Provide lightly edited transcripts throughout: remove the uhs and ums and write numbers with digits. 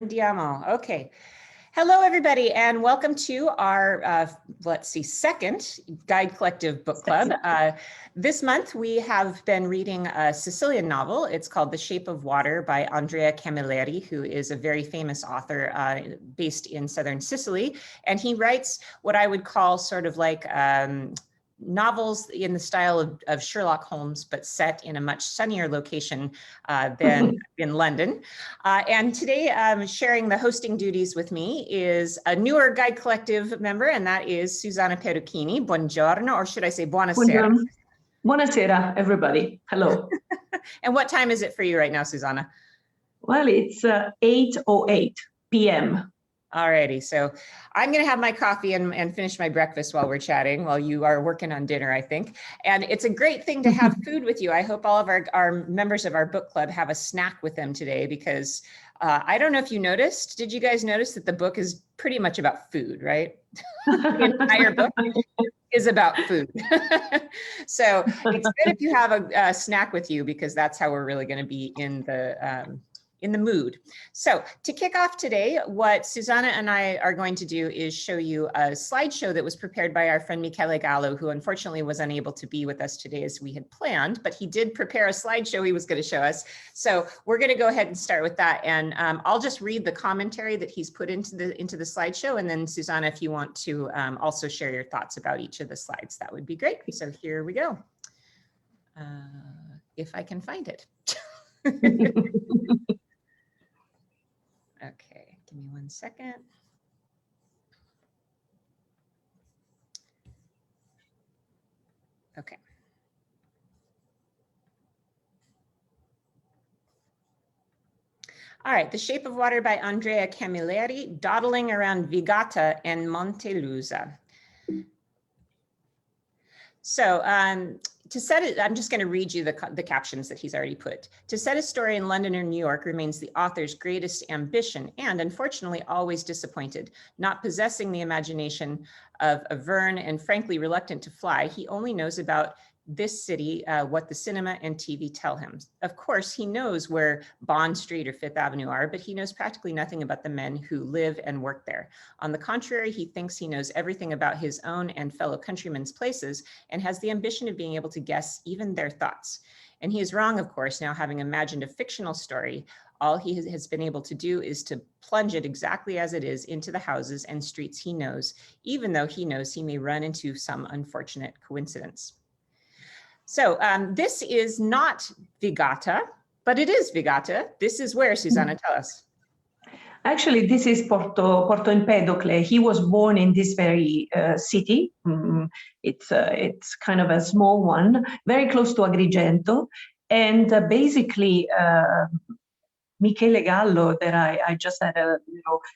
Andiamo. Okay. Hello, everybody, and welcome to our, second Guide Collective Book Club. This month, we have been reading a Sicilian novel. It's called The Shape of Water by Andrea Camilleri, who is a very famous author based in southern Sicily. And he writes what I would call sort of like novels in the style of Sherlock Holmes, but set in a much sunnier location than in London. And today, sharing the hosting duties with me is a newer Guide Collective member, and that is Susanna Perrucchini. Buongiorno, or should I say buonasera? Buonasera, everybody. Hello. And what time is it for you right now, Susanna? Well, it's 8:08 p.m. Alrighty, so I'm going to have my coffee and finish my breakfast while we're chatting, while you are working on dinner, I think. And it's a great thing to have food with you. I hope all of our members of our book club have a snack with them today, because I don't know if you noticed. Did you guys notice that the book is pretty much about food, right? The entire book is about food. So it's good if you have a snack with you, because that's how we're really going to be in the mood. So to kick off today, what Susanna and I are going to do is show you a slideshow that was prepared by our friend Michele Gallo, who unfortunately was unable to be with us today as we had planned, but he did prepare a slideshow he was going to show us. So we're going to go ahead and start with that. And I'll just read the commentary that he's put into the slideshow. And then Susanna, if you want to also share your thoughts about each of the slides, that would be great. So here we go. If I can find it. Okay, give me 1 second. Okay. All right, The Shape of Water by Andrea Camilleri, dawdling around Vigata and Montalbano. So to set it, I'm just going to read you the captions that he's already put. To set a story in London or New York remains the author's greatest ambition, and unfortunately always disappointed. Not possessing the imagination of a Verne and frankly reluctant to fly, he only knows about this city, what the cinema and TV tell him. Of course, he knows where Bond Street or Fifth Avenue are, but he knows practically nothing about the men who live and work there. On the contrary, he thinks he knows everything about his own and fellow countrymen's places and has the ambition of being able to guess even their thoughts. And he is wrong, of course, now having imagined a fictional story. All he has been able to do is to plunge it exactly as it is into the houses and streets he knows, even though he knows he may run into some unfortunate coincidence. So this is not Vigata, but it is Vigata. This is where, Susanna, tell us. Actually, this is Porto Empedocle. He was born in this very city. It's kind of a small one, very close to Agrigento. And basically, Michele Gallo, that I just had a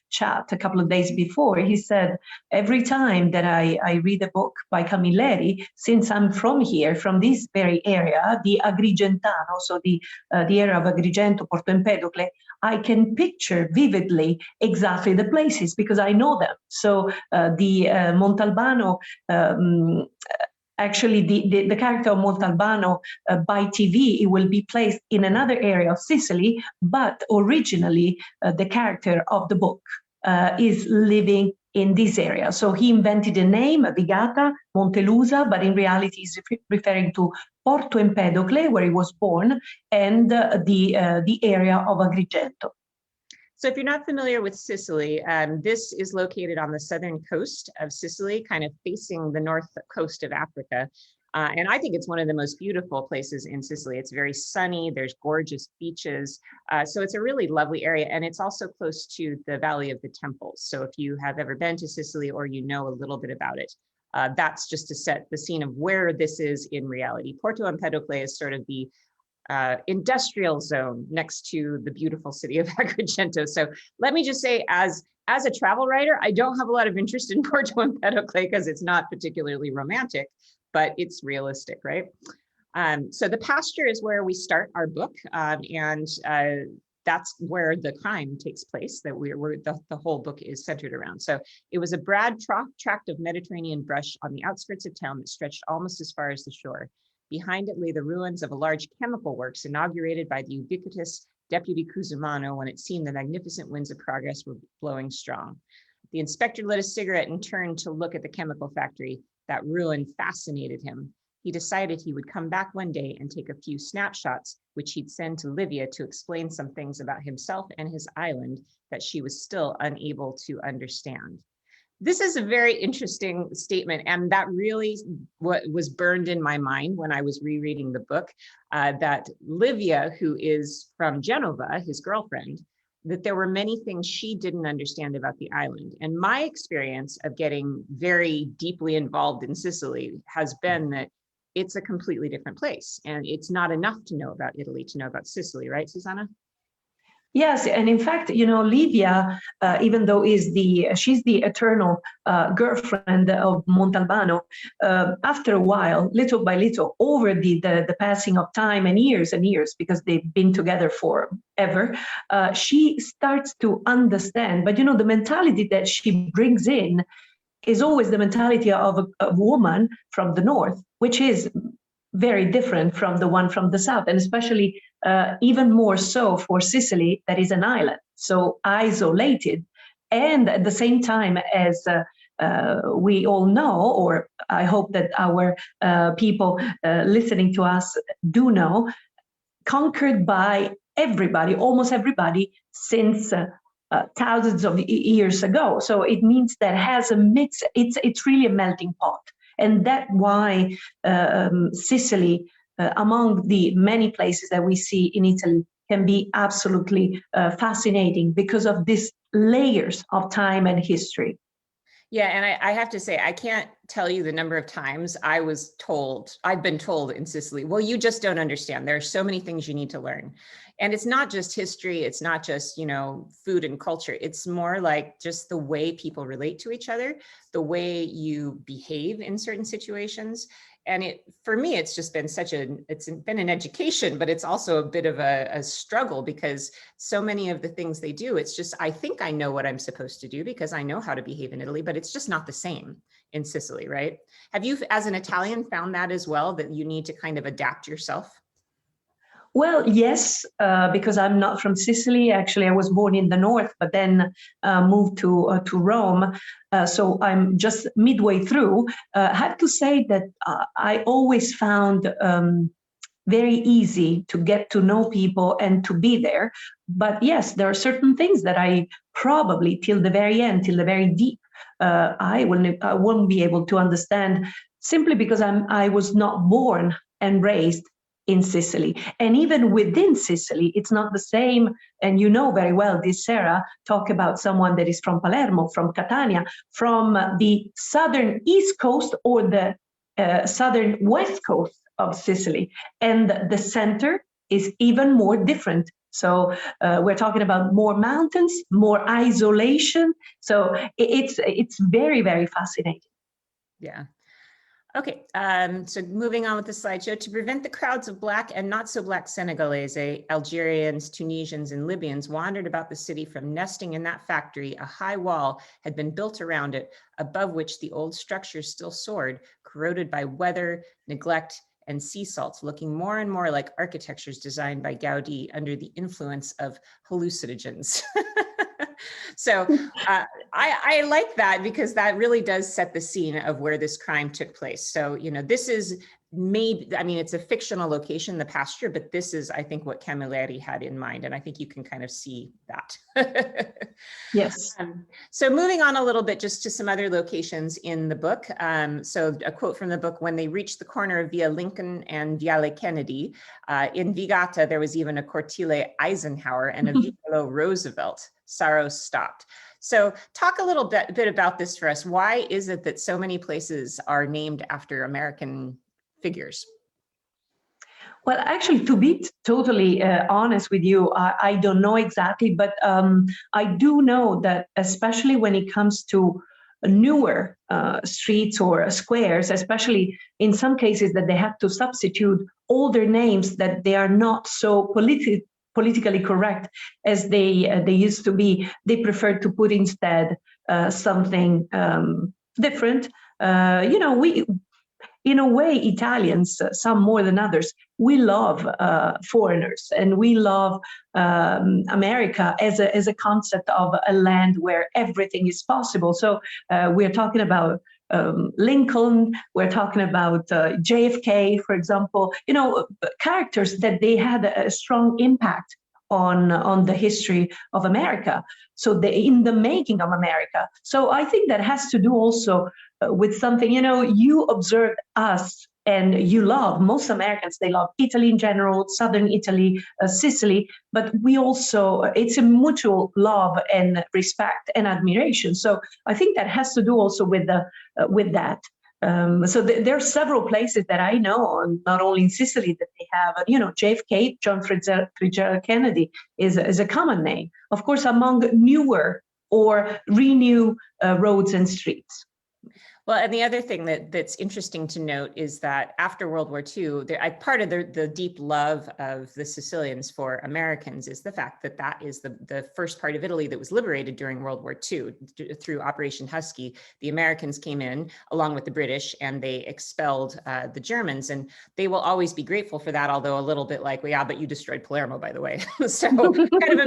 chat a couple of days before, he said, every time that I read a book by Camilleri, since I'm from here, from this very area, the Agrigentano, so the area of Agrigento, Porto Empedocle, I can picture vividly exactly the places because I know them. So the Montalbano, actually, the character of Montalbano by TV, it will be placed in another area of Sicily, but originally the character of the book is living in this area. So he invented a name, Vigata, Montelusa, but in reality he's referring to Porto Empedocle, where he was born, and the area of Agrigento. So if you're not familiar with Sicily, this is located on the southern coast of Sicily, kind of facing the north coast of Africa. And I think it's one of the most beautiful places in Sicily. It's very sunny, there's gorgeous beaches. So it's a really lovely area. And it's also close to the Valley of the Temples. So if you have ever been to Sicily or you know a little bit about it, that's just to set the scene of where this is in reality. Porto Empedocle is sort of the industrial zone next to the beautiful city of Agrigento. So let me just say, as a travel writer, I don't have a lot of interest in Porto Empedocle because it's not particularly romantic, but it's realistic, right? So the Pasture is where we start our book, and that's where the crime takes place that the whole book is centered around. So it was a broad tract of Mediterranean brush on the outskirts of town that stretched almost as far as the shore. Behind it lay the ruins of a large chemical works inaugurated by the ubiquitous Deputy Cusimano when it seemed the magnificent winds of progress were blowing strong. The inspector lit a cigarette and turned to look at the chemical factory. That ruin fascinated him. He decided he would come back one day and take a few snapshots, which he'd send to Livia to explain some things about himself and his island that she was still unable to understand. This is a very interesting statement, and that really what was burned in my mind when I was rereading the book, that Livia, who is from Genova, his girlfriend, that there were many things she didn't understand about the island. And my experience of getting very deeply involved in Sicily has been that it's a completely different place. And it's not enough to know about Italy to know about Sicily, right, Susanna? Yes, and in fact, Livia, even though she's the eternal girlfriend of Montalbano, after a while, little by little, over the passing of time and years, because they've been together forever, she starts to understand. But the mentality that she brings in is always the mentality of a woman from the north, which is very different from the one from the south, and especially even more so for Sicily, that is an island, so isolated. And at the same time, as we all know, or I hope that our people listening to us do know, conquered by everybody, almost everybody, since thousands of years ago. So it means that has a mix, it's really a melting pot. And that's why Sicily, among the many places that we see in Italy, can be absolutely fascinating because of these layers of time and history. Yeah, and I have to say, I can't tell you the number of times I've been told in Sicily, well, you just don't understand. There are so many things you need to learn. And it's not just history, it's not just, food and culture. It's more like just the way people relate to each other, the way you behave in certain situations. And for me, it's just been it's been an education, but it's also a bit of a struggle because so many of the things they do, it's just, I think I know what I'm supposed to do because I know how to behave in Italy, but it's just not the same in Sicily, right? Have you, as an Italian, found that as well, that you need to kind of adapt yourself? Well, yes, because I'm not from Sicily. Actually, I was born in the north, but then moved to Rome. So I'm just midway through. I have to say that I always found very easy to get to know people and to be there. But yes, there are certain things that I probably till the very end, till the very deep, I won't be able to understand simply because I was not born and raised in Sicily. And even within Sicily, it's not the same. And you know very well, this Sarah, talk about someone that is from Palermo, from Catania, from the southern east coast or the southern west coast of Sicily. And the center is even more different. So we're talking about more mountains, more isolation. So it's very, very fascinating. Yeah. Okay, so moving on with the slideshow. To prevent the crowds of Black and not so Black Senegalese, Algerians, Tunisians, and Libyans wandered about the city from nesting in that factory, a high wall had been built around it, above which the old structures still soared, corroded by weather, neglect, and sea salts, looking more and more like architectures designed by Gaudi under the influence of hallucinogens. So I like that because that really does set the scene of where this crime took place. So, this is it's a fictional location, the Pasture, but this is, I think, what Camilleri had in mind. And I think you can kind of see that. Yes. So moving on a little bit, just to some other locations in the book. So a quote from the book: when they reached the corner of Via Lincoln and Viale Kennedy, in Vigata, there was even a Cortile Eisenhower and a Vicolo Roosevelt. Saros stopped. So talk a little bit about this for us. Why is it that so many places are named after American figures? Well, actually, to be totally honest with you, I don't know exactly, but I do know that especially when it comes to newer streets or squares, especially in some cases that they have to substitute older names that they are not so politically correct as they used to be, they prefer to put instead something different. in a way, Italians, some more than others, we love foreigners, and we love America as a concept of a land where everything is possible. So we're talking about Lincoln, we're talking about JFK, for example, characters that they had a strong impact on the history of America. So in the making of America. So I think that has to do also with something, you observed us and you love, most Americans, they love Italy in general, Southern Italy, Sicily, but we also, it's a mutual love and respect and admiration. So I think that has to do also with that. So there are several places that I know, not only in Sicily, that they have, JFK, John Fitzgerald Kennedy is a common name. Of course, among newer or renew roads and streets. Well, and the other thing that's interesting to note is that after World War II, part of the deep love of the Sicilians for Americans is the fact that that is the first part of Italy that was liberated during World War II through Operation Husky. The Americans came in along with the British and they expelled the Germans, and they will always be grateful for that, although a little bit like, well, yeah, but you destroyed Palermo, by the way. So kind of a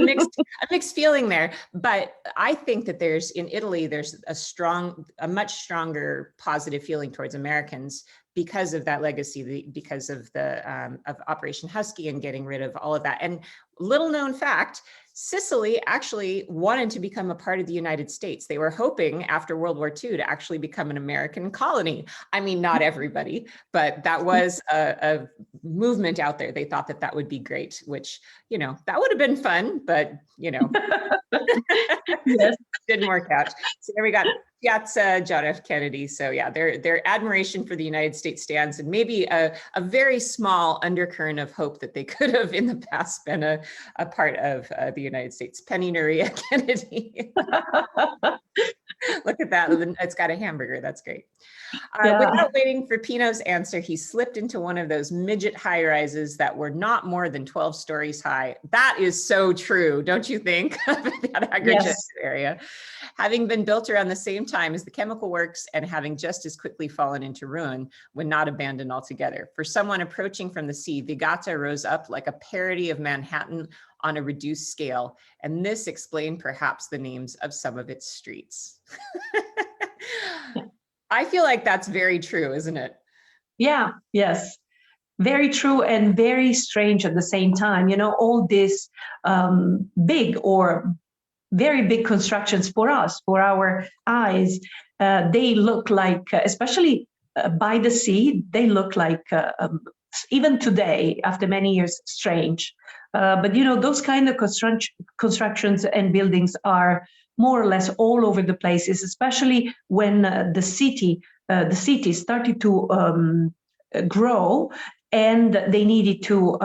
mixed feeling there. But I think that in Italy, there's a much stronger positive feeling towards Americans because of that legacy, because of of Operation Husky and getting rid of all of that. And little known fact, Sicily actually wanted to become a part of the United States. They were hoping after World War II to actually become an American colony. I mean, not everybody, but that was a movement out there. They thought that would be great, which, that would have been fun, but, Yes. Didn't work out. So there we got Piazza John F. Kennedy. So yeah, their admiration for the United States stands, and maybe a very small undercurrent of hope that they could have in the past been a part of the United States. Penny Maria Kennedy. Look at that. It's got a hamburger. That's great. Yeah. Without waiting for Pino's answer, he slipped into one of those midget high-rises that were not more than 12 stories high. That is so true, don't you think? That Agrigento area. Having been built around the same time as the chemical works and having just as quickly fallen into ruin when not abandoned altogether. For someone approaching from the sea, Vigata rose up like a parody of Manhattan on a reduced scale, and this explained perhaps the names of some of its streets. I feel like that's very true, isn't it? Yeah, yes. Very true and very strange at the same time. All these big or very big constructions for us, for our eyes, they look like, especially by the sea, they look like, even today, after many years, strange. But those kind of constructions and buildings are more or less all over the places, especially when the city started to grow, and they needed to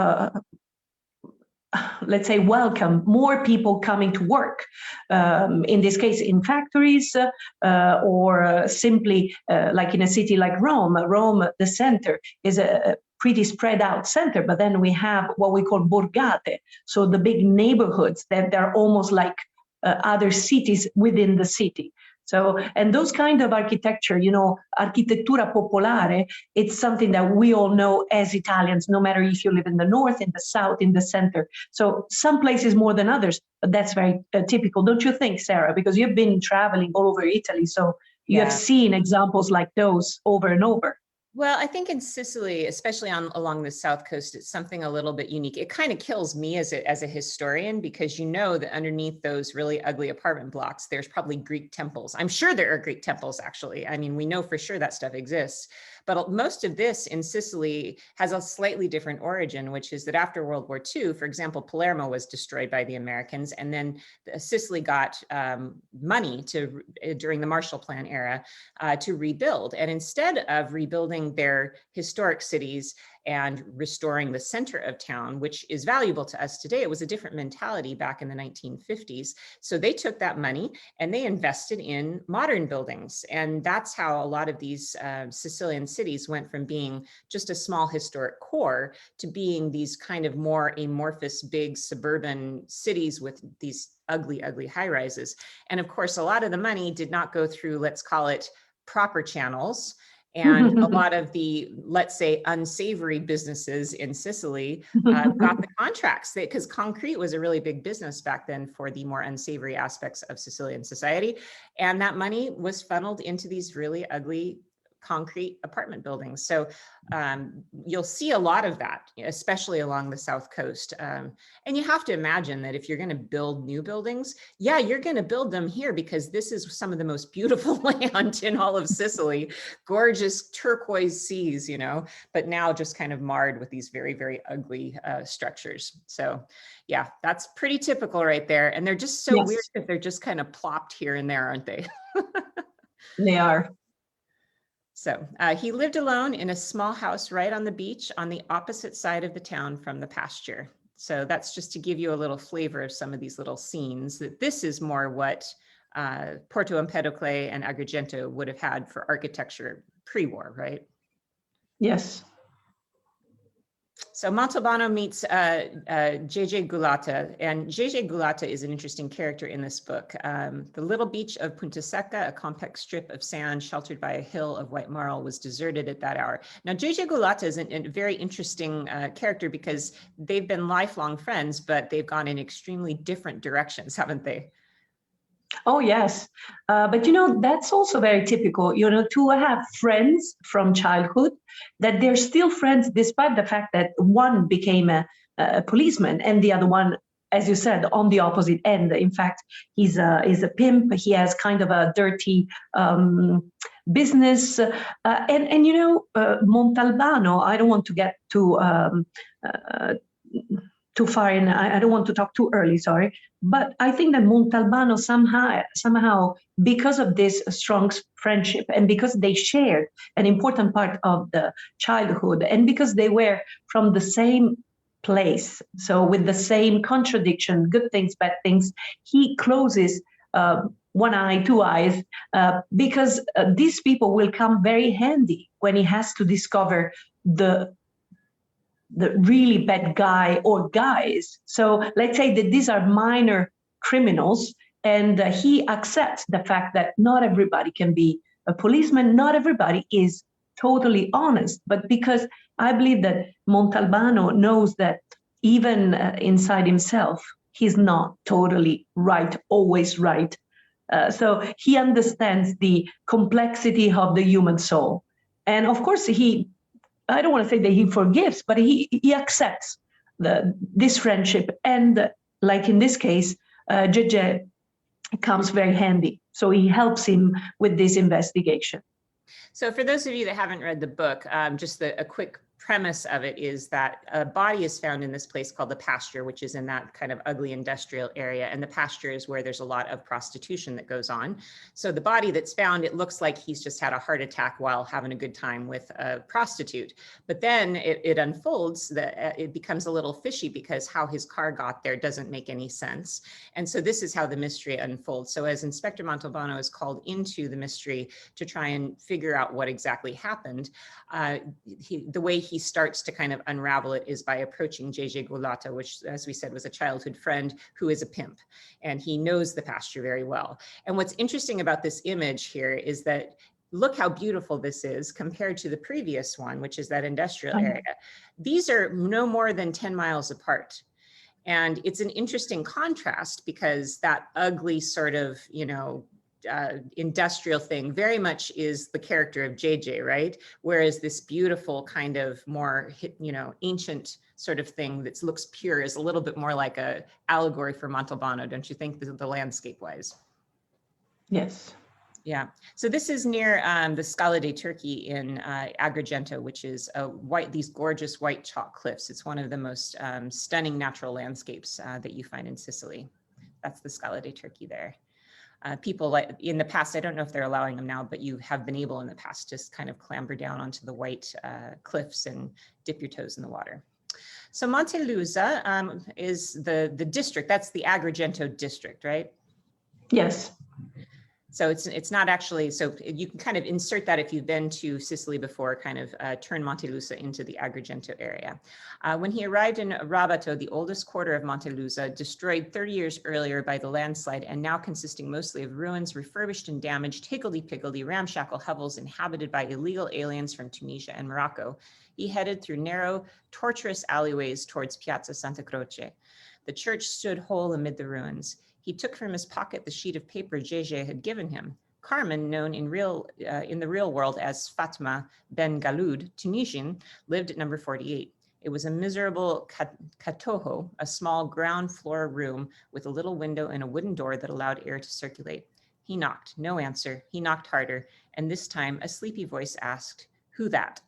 let's say, welcome more people coming to work, in this case in factories, or simply like in a city like Rome. Rome, the center, is a pretty spread out center, but then we have what we call borgate, so the big neighborhoods that they're almost like other cities within the city. So, and those kind of architecture, architettura popolare, it's something that we all know as Italians, no matter if you live in the north, in the south, in the center. So some places more than others, but that's very typical, don't you think, Sarah? Because you've been traveling all over Italy, so you have seen examples like those over and over. Well, I think in Sicily, especially along the south coast, it's something a little bit unique. It kind of kills me as a historian, because that underneath those really ugly apartment blocks, there's probably Greek temples. I'm sure there are Greek temples, actually. I mean, we know for sure that stuff exists. But most of this in Sicily has a slightly different origin, which is that after World War II, for example, Palermo was destroyed by the Americans, and then Sicily got money during the Marshall Plan era to rebuild. And instead of rebuilding their historic cities and restoring the center of town, which is valuable to us today, it was a different mentality back in the 1950s. So they took that money and they invested in modern buildings. And that's how a lot of these Sicilian cities went from being just a small historic core to being these kind of more amorphous, big suburban cities with these ugly, ugly high rises. And of course, a lot of the money did not go through, let's call it, proper channels. And a lot of the, let's say, unsavory businesses in Sicily got the contracts because concrete was a really big business back then for the more unsavory aspects of Sicilian society. And that money was funneled into these really ugly concrete apartment buildings. So you'll see a lot of that, especially along the South Coast. And you have to imagine that if you're going to build new buildings, yeah, you're going to build them here because this is some of the most beautiful land in all of Sicily, gorgeous turquoise seas, but now just kind of marred with these very, very ugly structures. So yeah, that's pretty typical right there. And they're just so weird that they're just kind of plopped here and there, aren't they? They are. So he lived alone in a small house right on the beach on the opposite side of the town from the Pasture. So that's just to give you a little flavor of some of these little scenes, that this is more what Porto Empedocle and Agrigento would have had for architecture pre-war, right? Yes. So Montalbano meets J.J. Gulata, and J.J. Gulata is an interesting character in this book. The little beach of Punta Secca, a compact strip of sand sheltered by a hill of white marl, was deserted at that hour. Now, J.J. Gulata is a very interesting character because they've been lifelong friends, but they've gone in extremely different directions, haven't they? Oh, yes. But, that's also very typical, to have friends from childhood, that they're still friends despite the fact that one became a policeman and the other one, as you said, on the opposite end. In fact, he's a pimp. He has kind of a dirty business. Montalbano, I don't want to get too far in, I don't want to talk too early, sorry. But I think that Montalbano somehow, because of this strong friendship and because they shared an important part of the childhood and because they were from the same place, so with the same contradiction, good things, bad things, he closes one eye, two eyes, because these people will come very handy when he has to discover the really bad guy or guys. So let's say that these are minor criminals, and he accepts the fact that not everybody can be a policeman, not everybody is totally honest, but because I believe that Montalbano knows that even inside himself, he's not totally right, always right. So he understands the complexity of the human soul. And of course, I don't want to say that he forgives, but he accepts this friendship. And like in this case, JJ comes very handy. So he helps him with this investigation. So for those of you that haven't read the book, just a quick premise of it is that a body is found in this place called the Pasture, which is in that kind of ugly industrial area. And the Pasture is where there's a lot of prostitution that goes on. So the body that's found, it looks like he's just had a heart attack while having a good time with a prostitute. But then it unfolds that it becomes a little fishy because how his car got there doesn't make any sense. And so this is how the mystery unfolds. So as Inspector Montalbano is called into the mystery to try and figure out what exactly happened, the way he starts to kind of unravel it is by approaching J.J. Gulata, which, as we said, was a childhood friend who is a pimp, and he knows the Pasture very well. And what's interesting about this image here is that look how beautiful this is compared to the previous one, which is that industrial area. These are no more than 10 miles apart. And it's an interesting contrast because that ugly sort of, industrial thing very much is the character of JJ, right? Whereas this beautiful kind of more, ancient sort of thing that looks pure is a little bit more like a allegory for Montalbano, don't you think, the landscape wise? Yes. Yeah. So this is near the Scala dei Turchi in Agrigento, which is these gorgeous white chalk cliffs. It's one of the most stunning natural landscapes that you find in Sicily. That's the Scala dei Turchi there. People in the past, I don't know if they're allowing them now, but you have been able in the past to just kind of clamber down onto the white cliffs and dip your toes in the water. So Montelusa is the district, that's the Agrigento district, right? Yes. So it's not actually, so you can kind of insert that if you've been to Sicily before, kind of turn Montelusa into the Agrigento area. When he arrived in Rabato, the oldest quarter of Montelusa, destroyed 30 years earlier by the landslide and now consisting mostly of ruins, refurbished and damaged, higgledy-piggledy, ramshackle hovels inhabited by illegal aliens from Tunisia and Morocco, he headed through narrow, tortuous alleyways towards Piazza Santa Croce. The church stood whole amid the ruins. He took from his pocket the sheet of paper Gege had given him. Carmen, known in the real world as Fatma Ben Galoud, Tunisian, lived at number 48. It was a miserable katoho, a small ground floor room with a little window and a wooden door that allowed air to circulate. He knocked, no answer. He knocked harder, and this time a sleepy voice asked, "Who that?"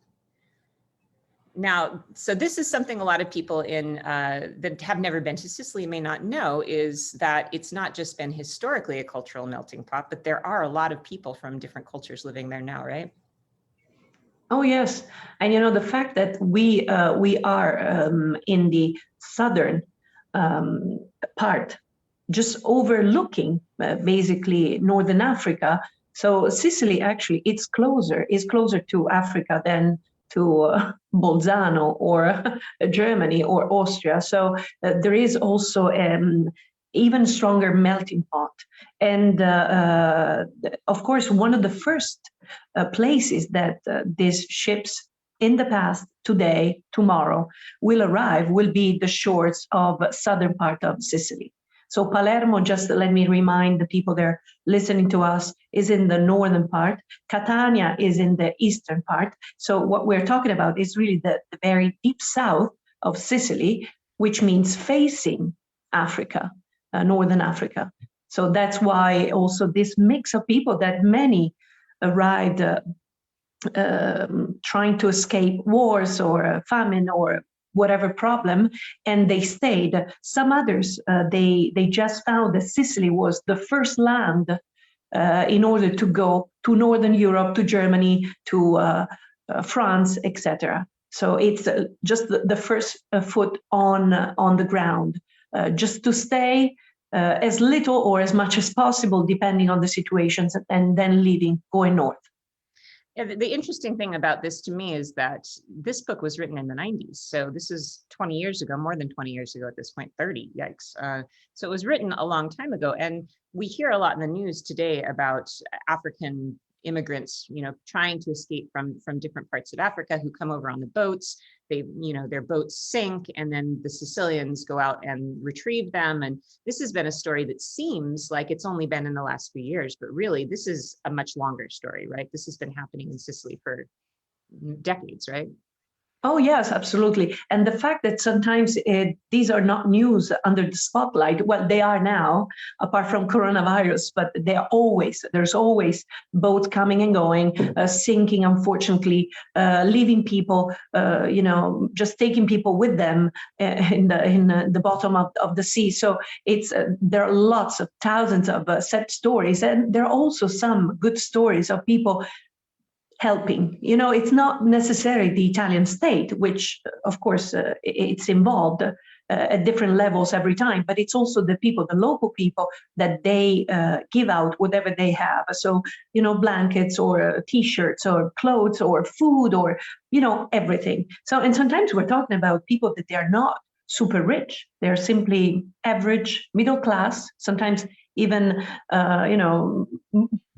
Now, so this is something a lot of people that have never been to Sicily may not know, is that it's not just been historically a cultural melting pot, but there are a lot of people from different cultures living there now, right? Oh, yes. And, the fact that we are in the southern part, just overlooking basically Northern Africa. So Sicily actually, is closer to Africa than to Bolzano or Germany or Austria. So there is also even stronger melting pot. And of course, one of the first places that these ships in the past, today, tomorrow, will arrive will be the shores of southern part of Sicily. So Palermo, just let me remind the people there listening to us, is in the northern part. Catania is in the eastern part. So what we're talking about is really the very deep south of Sicily, which means facing Africa, northern Africa. So that's why also this mix of people that many arrived trying to escape wars or famine or whatever problem, and they stayed. Some others, they just found that Sicily was the first land in order to go to Northern Europe, to Germany, to France, etc. So it's just the first foot on the ground, just to stay as little or as much as possible, depending on the situations, and then leaving, going north. Yeah, the interesting thing about this to me is that this book was written in the 90s. So this is 20 years ago, more than 20 years ago at this point, 30, yikes. So it was written a long time ago. And we hear a lot in the news today about African immigrants, trying to escape from different parts of Africa, who come over on the boats. They, their boats sink, and then the Sicilians go out and retrieve them. And this has been a story that seems like it's only been in the last few years, but really this is a much longer story, right? This has been happening in Sicily for decades, right? Oh, yes, absolutely. And the fact that sometimes these are not news under the spotlight, well, they are now, apart from coronavirus, but there's always boats coming and going, sinking, unfortunately, leaving people, just taking people with them in the bottom of the sea. So there are lots of thousands of sad stories, and there are also some good stories of people helping. It's not necessarily the Italian state, which of course it's involved at different levels every time, but it's also the people, the local people, that they give out whatever they have. So, blankets or T-shirts or clothes or food or, everything. So, and sometimes we're talking about people that they are not super rich. They're simply average, middle class, sometimes even,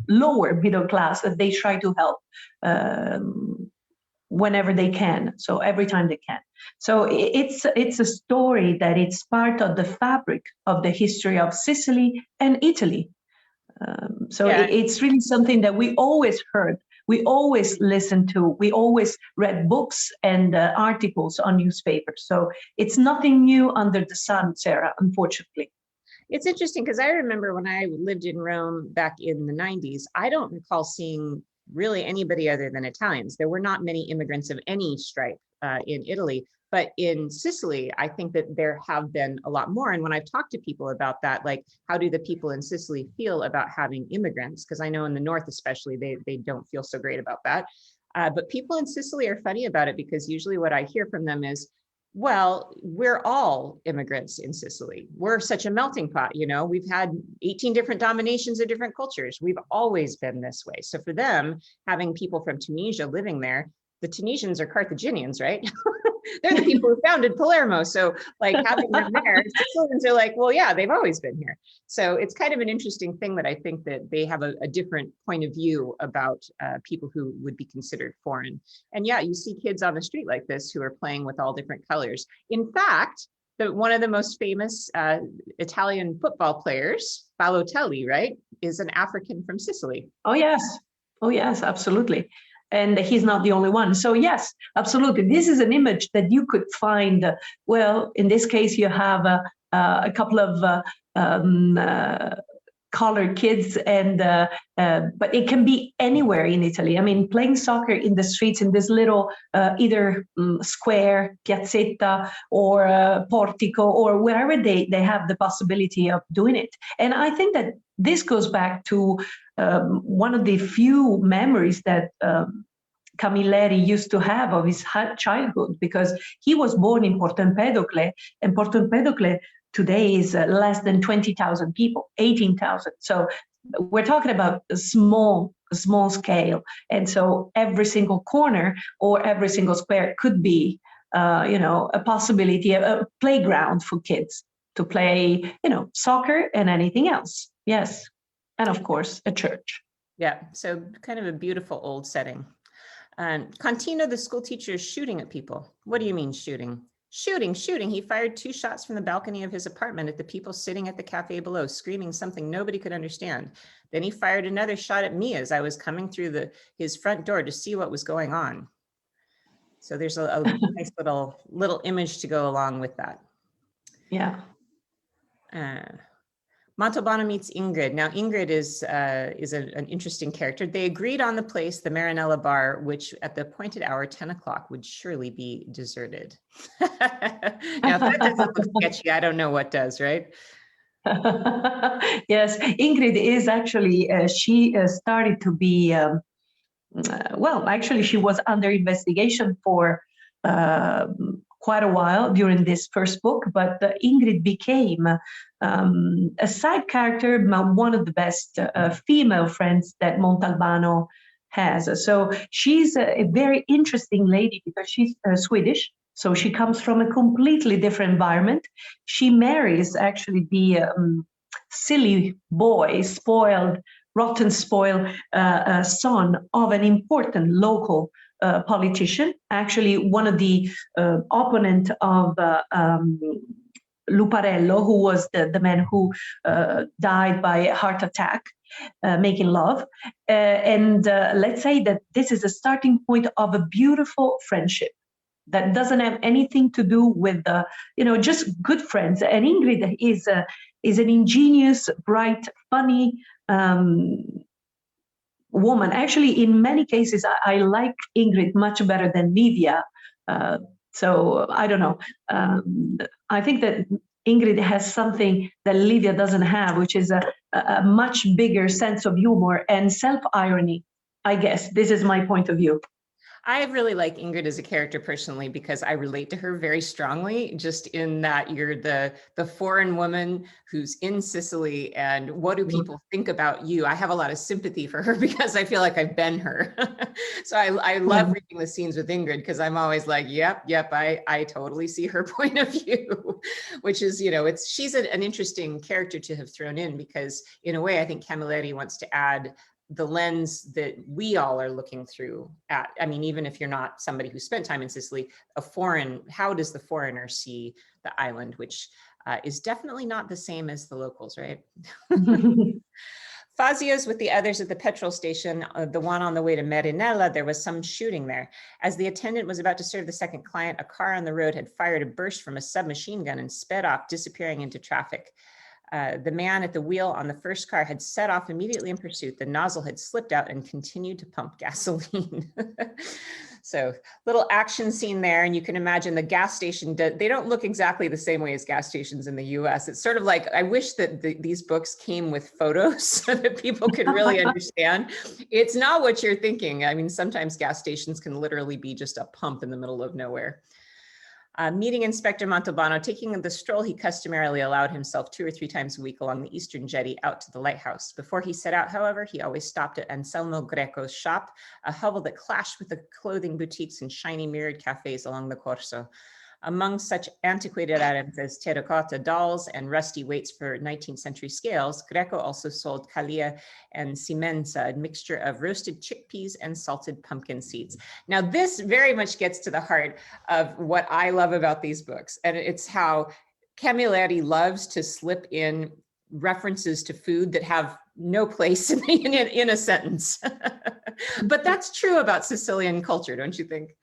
lower middle class, that they try to help whenever they can. So every time they can. So it's a story that it's part of the fabric of the history of Sicily and Italy. It's really something that we always heard. We always listened to, we always read books and articles on newspapers. So it's nothing new under the sun, Sarah, unfortunately. It's interesting because I remember when I lived in Rome back in the 90s, I don't recall seeing really anybody other than Italians. There were not many immigrants of any stripe in Italy, but in Sicily, I think that there have been a lot more. And when I've talked to people about that, like, how do the people in Sicily feel about having immigrants? Because I know in the north especially, they don't feel so great about that. But people in Sicily are funny about it, because usually what I hear from them is, Well, we're all immigrants in Sicily. We're such a melting pot, you know, we've had 18 different dominations of different cultures. We've always been this way. So for them, having people from Tunisia living there, the Tunisians are Carthaginians, right? They're the people who founded Palermo. So like having them there, Sicilians are like, well, yeah, they've always been here. So it's kind of an interesting thing that I think that they have a different point of view about people who would be considered foreign. And yeah, you see kids on the street like this who are playing with all different colors. In fact, one of the most famous Italian football players, Balotelli, right, is an African from Sicily. Oh, yes. Oh, yes, absolutely. And he's not the only one. So yes, absolutely. This is an image that you could find. Well, in this case, you have a couple of colored kids, and but it can be anywhere in Italy. I mean, playing soccer in the streets in this little either square, piazzetta, or portico, or wherever they have the possibility of doing it. And I think that this goes back to one of the few memories that Camilleri used to have of his childhood, because he was born in Porto Empedocle, and Porto Empedocle today is less than 20,000 people, 18,000. So we're talking about a small scale. And so every single corner or every single square could be, a possibility, a playground for kids to play, soccer and anything else. Yes. And of course, a church. Yeah, so kind of a beautiful old setting. Contino, the school teacher, is shooting at people. What do you mean shooting? Shooting. He fired 2 shots from the balcony of his apartment at the people sitting at the cafe below, screaming something nobody could understand. Then he fired another shot at me as I was coming through his front door to see what was going on. So there's a nice little image to go along with that. Yeah. Montalbano meets Ingrid. Now, Ingrid is an interesting character. They agreed on the place, the Marinella bar, which at the appointed hour, 10 o'clock, would surely be deserted. Now, if that doesn't look sketchy, I don't know what does, right? Yes, Ingrid is actually, she started to be, well, actually, she was under investigation for quite a while during this first book, but Ingrid became a side character, one of the best female friends that Montalbano has. So she's a very interesting lady because she's Swedish. So she comes from a completely different environment. She marries actually the silly boy, rotten spoiled son of an important local politician, actually one of the opponent of Luparello, who was the man who died by a heart attack, making love. And let's say that this is a starting point of a beautiful friendship that doesn't have anything to do with, just good friends. And Ingrid is an ingenious, bright, funny woman. Actually, in many cases, I like Ingrid much better than Livia. So I don't know. I think that Ingrid has something that Livia doesn't have, which is a much bigger sense of humor and self-irony. I guess this is my point of view. I really like Ingrid as a character personally because I relate to her very strongly, just in that you're the foreign woman who's in Sicily, and what do people think about you? I have a lot of sympathy for her because I feel like I've been her. So I love reading the scenes with Ingrid because I'm always like, yep, I totally see her point of view, which is, she's an interesting character to have thrown in because in a way, I think Camilleri wants to add the lens that we all are looking through at. I mean, even if you're not somebody who spent time in Sicily, how does the foreigner see the island, which is definitely not the same as the locals, right? Fazio's with the others at the petrol station, the one on the way to Marinella. There was some shooting there. As the attendant was about to serve the second client, a car on the road had fired a burst from a submachine gun and sped off, disappearing into traffic. The man at the wheel on the first car had set off immediately in pursuit. The nozzle had slipped out and continued to pump gasoline. So little action scene there. And you can imagine the gas station, they don't look exactly the same way as gas stations in the US. It's sort of like, I wish that these books came with photos so that people could really understand. It's not what you're thinking. I mean, sometimes gas stations can literally be just a pump in the middle of nowhere. Meeting Inspector Montalbano, taking the stroll, he customarily allowed himself 2 or 3 times a week along the eastern jetty out to the lighthouse. Before he set out, however, he always stopped at Anselmo Greco's shop, a hovel that clashed with the clothing boutiques and shiny mirrored cafes along the Corso. Among such antiquated items as terracotta dolls and rusty weights for 19th century scales, Greco also sold calia and simenza, a mixture of roasted chickpeas and salted pumpkin seeds. Now, this very much gets to the heart of what I love about these books, and it's how Camilleri loves to slip in references to food that have no place in a sentence. But that's true about Sicilian culture, don't you think?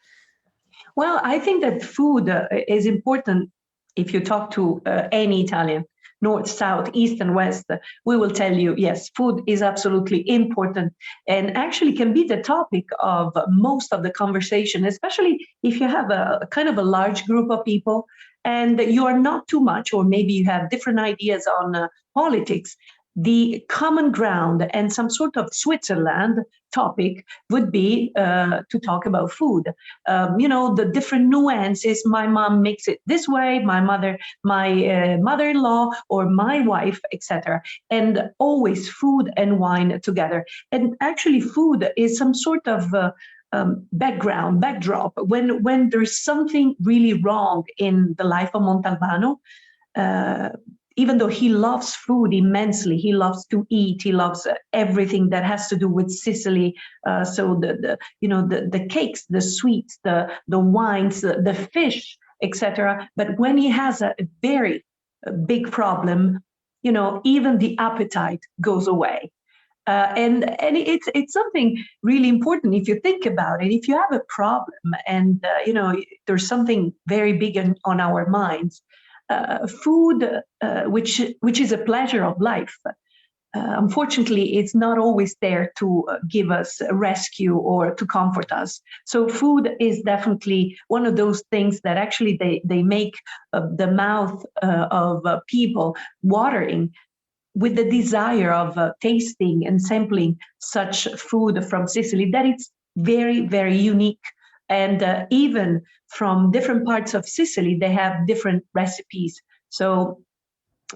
Well, I think that food is important. If you talk to any Italian, north, south, east, and west, we will tell you, yes, food is absolutely important and actually can be the topic of most of the conversation, especially if you have a kind of a large group of people and you are not too much, or maybe you have different ideas on politics. The common ground and some sort of Switzerland topic would be to talk about food. The different nuances. My mom makes it this way, my mother-in-law, or my wife, etc. And always food and wine together. And actually, food is some sort of backdrop. When there's something really wrong in the life of Montalbano, even though he loves food immensely, he loves to eat, he loves everything that has to do with Sicily. So the cakes, the sweets, the wines, the fish, etc. But when he has a very big problem, even the appetite goes away. And it's something really important if you think about it. If you have a problem and there's something very big on our minds, food, which is a pleasure of life, unfortunately, it's not always there to give us a rescue or to comfort us. So food is definitely one of those things that actually they make the mouth of people watering with the desire of tasting and sampling such food from Sicily, that it's very, very unique. And even from different parts of Sicily, they have different recipes. So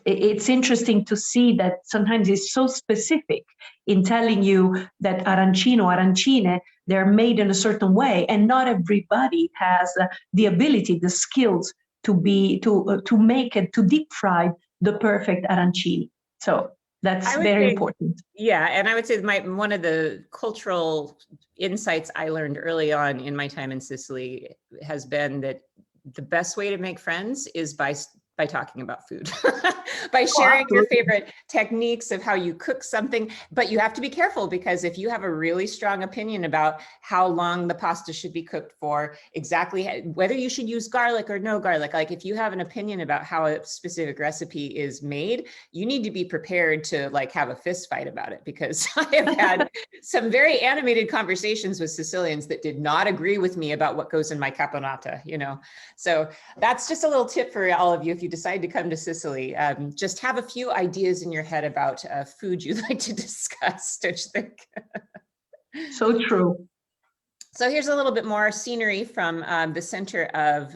it's interesting to see that sometimes it's so specific in telling you that arancine, they're made in a certain way, and not everybody has the ability, the skills to make it, to deep fry the perfect arancini. So that's very important. Yeah, and I would say one of the cultural insights I learned early on in my time in Sicily has been that the best way to make friends is by talking about food, by sharing your favorite techniques of how you cook something. But you have to be careful, because if you have a really strong opinion about how long the pasta should be cooked for, exactly whether you should use garlic or no garlic, like if you have an opinion about how a specific recipe is made, you need to be prepared to have a fist fight about it, because I have had some very animated conversations with Sicilians that did not agree with me about what goes in my caponata, So that's just a little tip for all of you. If you decide to come to Sicily, just have a few ideas in your head about food you'd like to discuss, don't you think? So true. So here's a little bit more scenery from the center of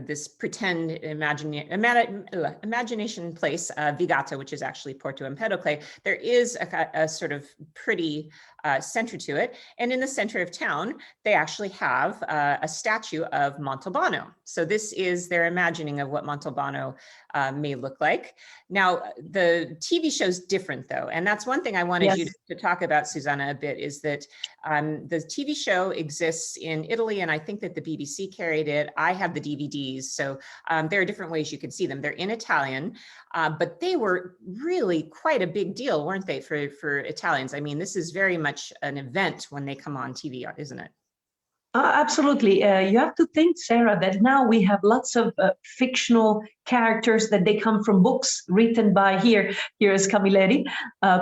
this pretend imagination place, Vigata, which is actually Porto Empedocle. There is a sort of pretty center to it. And in the center of town, they actually have a statue of Montalbano. So this is their imagining of what Montalbano may look like. Now, the TV show's different, though. And that's one thing I wanted you to talk about, Susanna, a bit, is that the TV show exists in Italy, and I think that the BBC carried it. I have the DVDs, so there are different ways you can see them. They're in Italian, but they were really quite a big deal, weren't they, for Italians? I mean, this is very much an event when they come on TV, isn't it? Absolutely. You have to think, Sarah, that now we have lots of fictional characters that they come from books written by here is Camilleri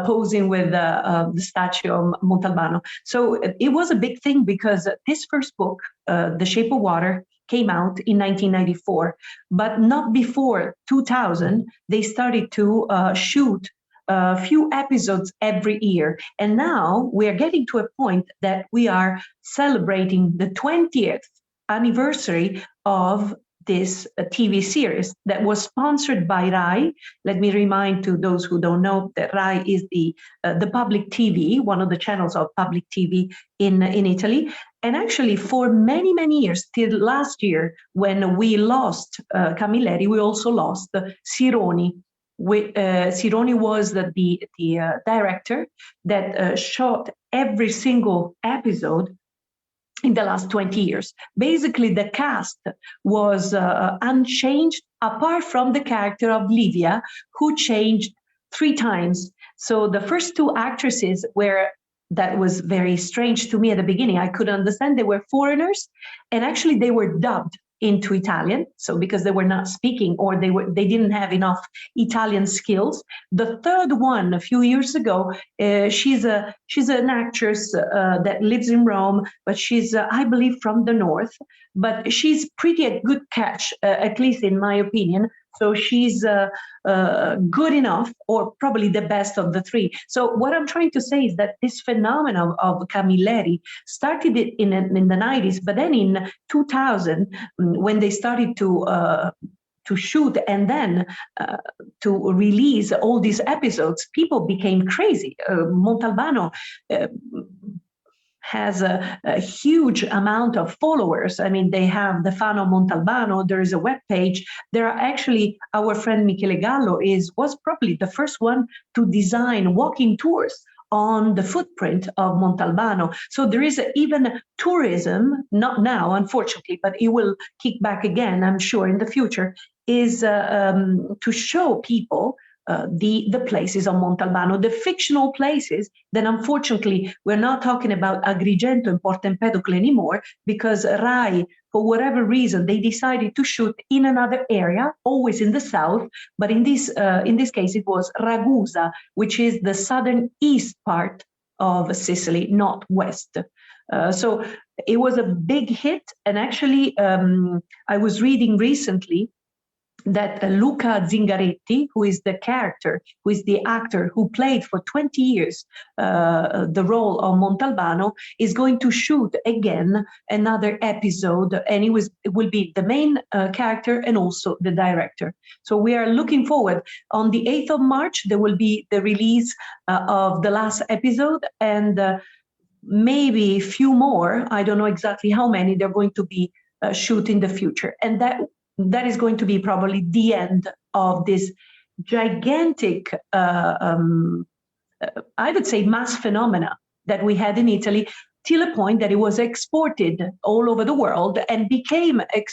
posing with the statue of Montalbano. So it was a big thing because this first book, The Shape of Water, came out in 1994, but not before 2000. They started to shoot a few episodes every year. And now we are getting to a point that we are celebrating the 20th anniversary of this TV series that was sponsored by Rai. Let me remind to those who don't know that Rai is the public TV, one of the channels of public TV in Italy. And actually for many, many years, till last year, when we lost Camilleri, we also lost Sironi. Sironi was the director that shot every single episode in the last 20 years. Basically, the cast was unchanged, apart from the character of Livia, who changed 3 times. So the first 2 actresses were, that was very strange to me at the beginning. I couldn't understand. They were foreigners, and actually they were dubbed into Italian, so because they were not speaking, or they didn't have enough Italian skills. The third one, a few years ago, she's an actress that lives in Rome, but she's I believe from the north, but she's pretty a good catch, at least in my opinion. So she's good enough, or probably the best of the 3. So what I'm trying to say is that this phenomenon of Camilleri started in the 90s, but then in 2000, when they started to shoot and then to release all these episodes, people became crazy. Montalbano has a huge amount of followers. I mean, they have the fan of Montalbano. There is a web page. There are actually, our friend Michele Gallo was probably the first one to design walking tours on the footprint of Montalbano. So there is even tourism, not now, unfortunately, but it will kick back again, I'm sure, in the future, is to show people the places of Montalbano, the fictional places. Then unfortunately, we're not talking about Agrigento and Porto Empedocle anymore, because Rai, for whatever reason, they decided to shoot in another area, always in the south, but in this case it was Ragusa, which is the southern east part of Sicily, not west. So it was a big hit, and actually I was reading recently that Luca Zingaretti, who is the actor who played for 20 years the role of Montalbano, is going to shoot again another episode, and it will be the main character and also the director. So we are looking forward. On the 8th of March, there will be the release of the last episode, and maybe a few more. I don't know exactly how many they're going to be shoot in the future. And that is going to be probably the end of this gigantic, I would say, mass phenomena that we had in Italy, till a point that it was exported all over the world and became a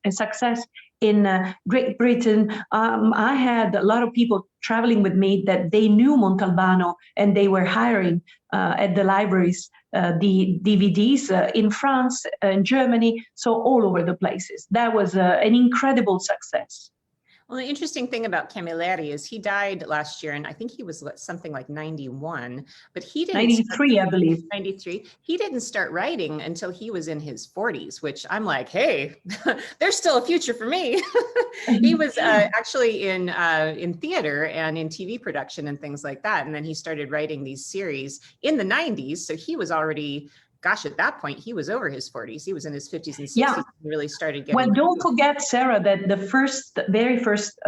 success in Great Britain. I had a lot of people traveling with me that they knew Montalbano, and they were hiring at the libraries the DVDs in France, in Germany, so all over the places. That was an incredible success. Well, the interesting thing about Camilleri is he died last year, and I think he was something like 91, but he didn't 93, I believe. 93. He didn't start writing until he was in his 40s, which I'm like, hey, there's still a future for me. He was actually in theater and in TV production and things like that. And then he started writing these series in the 90s. So he was already, gosh, at that point, he was over his 40s. He was in his 50s and 60s. Yeah. And really started getting. Well, don't forget, Sarah, that the very first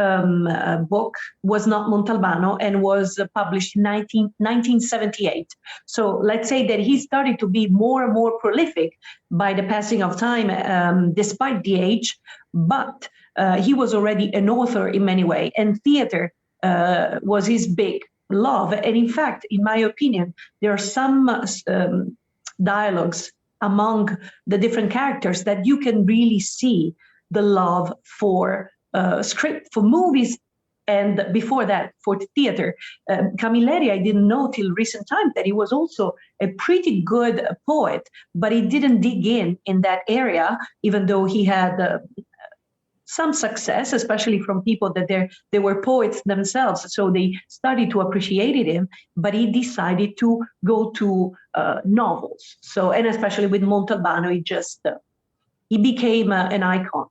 book was not Montalbano and was published in 1978. So let's say that he started to be more and more prolific by the passing of time, despite the age, but he was already an author in many ways, and theater was his big love. And in fact, in my opinion, there are some dialogues among the different characters that you can really see the love for script, for movies, and before that for theater. Camilleri, I didn't know till recent time that he was also a pretty good poet, but he didn't dig in that area, even though he had some success, especially from people that they were poets themselves, so they started to appreciate him, but he decided to go to novels. So, and especially with Montalbano, he became an icon.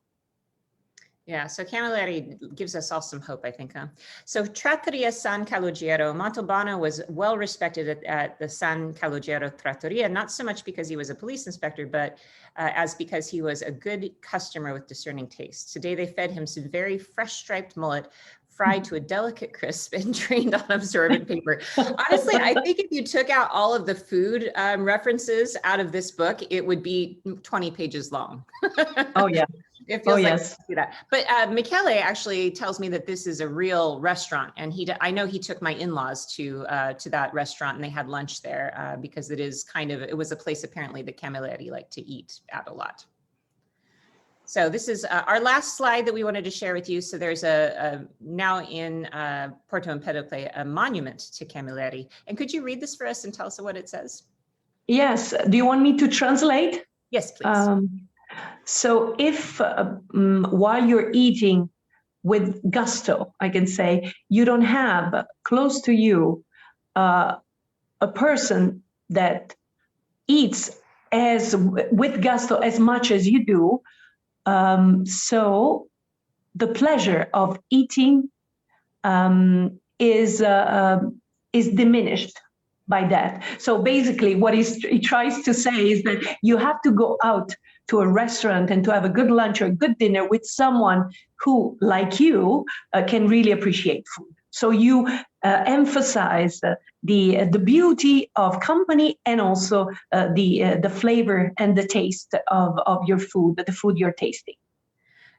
Yeah, so Camilleri gives us all some hope, I think, huh? So Trattoria San Calogero, Montalbano was well respected at the San Calogero Trattoria, not so much because he was a police inspector, but as because he was a good customer with discerning taste. Today they fed him some very fresh striped mullet, fried to a delicate crisp and drained on absorbent paper. Honestly, I think if you took out all of the food references out of this book, it would be 20 pages long. Oh, yeah. It feels like yes. that. But Michele actually tells me that this is a real restaurant, and I know he took my in-laws to that restaurant, and they had lunch there because it was a place apparently that Camilleri liked to eat at a lot. So this is our last slide that we wanted to share with you. So there's now in Porto Empedocle a monument to Camilleri. And could you read this for us and tell us what it says? Yes. Do you want me to translate? Yes, please. So if while you're eating with gusto, I can say, you don't have close to you a person that eats with gusto as much as you do, so the pleasure of eating is diminished by that. So basically what he tries to say is that you have to go out to a restaurant and to have a good lunch or a good dinner with someone who, like you, can really appreciate food. So you emphasize the beauty of company and also the flavor and the taste of your food, the food you're tasting.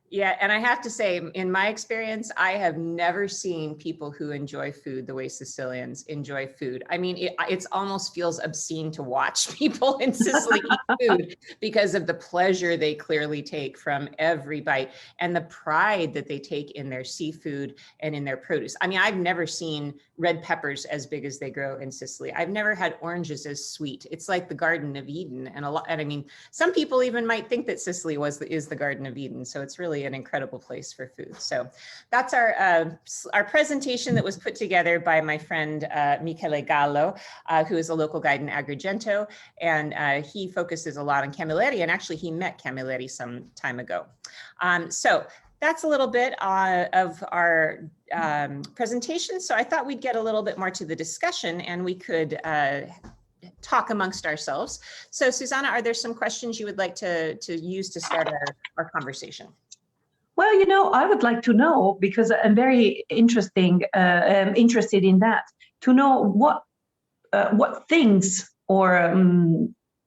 Yeah, and I have to say, in my experience, I have never seen people who enjoy food the way Sicilians enjoy food. I mean, it almost feels obscene to watch people in Sicily eat food because of the pleasure they clearly take from every bite and the pride that they take in their seafood and in their produce. I mean, I've never seen red peppers as big as they grow in Sicily. I've never had oranges as sweet. It's like the Garden of Eden, and I mean, some people even might think that Sicily is the Garden of Eden. So it's really an incredible place for food. So that's our presentation that was put together by my friend Michele Gallo, who is a local guide in Agrigento, and he focuses a lot on Camilleri, and actually he met Camilleri some time ago. So that's a little bit of our presentation. So I thought we'd get a little bit more to the discussion, and we could talk amongst ourselves. So Susanna, are there some questions you would like to use to start our conversation? Well, you know, I would like to know, because I'm very interested in that, to know what things or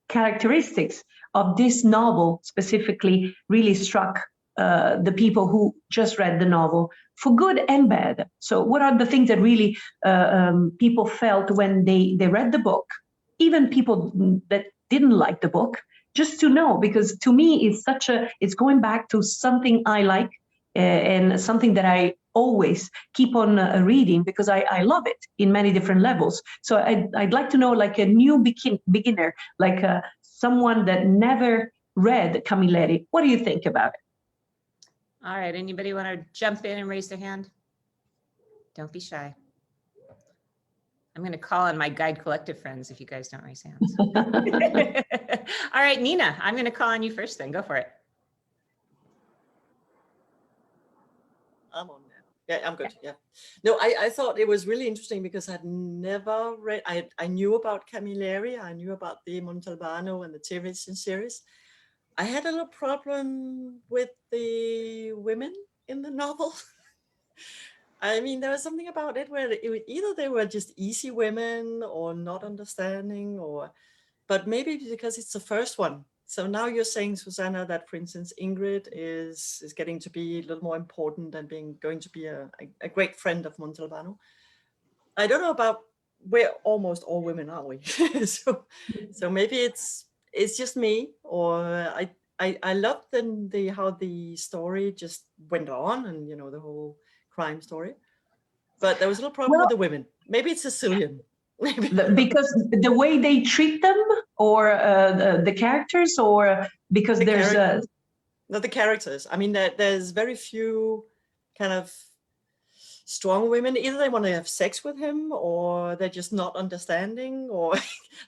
characteristics of this novel specifically really struck the people who just read the novel, for good and bad. So what are the things that really people felt when they read the book, even people that didn't like the book? Just to know, because to me it's going back to something I like and something that I always keep on reading, because I love it in many different levels. So I'd like to know, like a new beginner, like someone that never read Camilleri, what do you think about it? All right, anybody want to jump in and raise their hand? Don't be shy. I'm going to call on my Guide Collective friends if you guys don't raise hands. All right, Nina, I'm going to call on you first then. Go for it. I'm on there. Yeah, I'm good. Yeah. No, I thought it was really interesting because I'd never read, I knew about Camilleri, I knew about the Montalbano and the television series. I had a little problem with the women in the novel. I mean, there was something about it where either they were just easy women or not understanding, but maybe because it's the first one. So now you're saying, Susanna, that for instance, Ingrid is getting to be a little more important and going to be a great friend of Montalbano. I don't know about, we're almost all women, aren't we? so maybe it's just me, or I loved how the story just went on, and you know, the whole crime story, but there was a little problem with the women. Maybe it's Sicilian. Because the way they treat them, or the characters, or because the characters. I mean, there's very few kind of strong women. Either they want to have sex with him, or they're just not understanding, or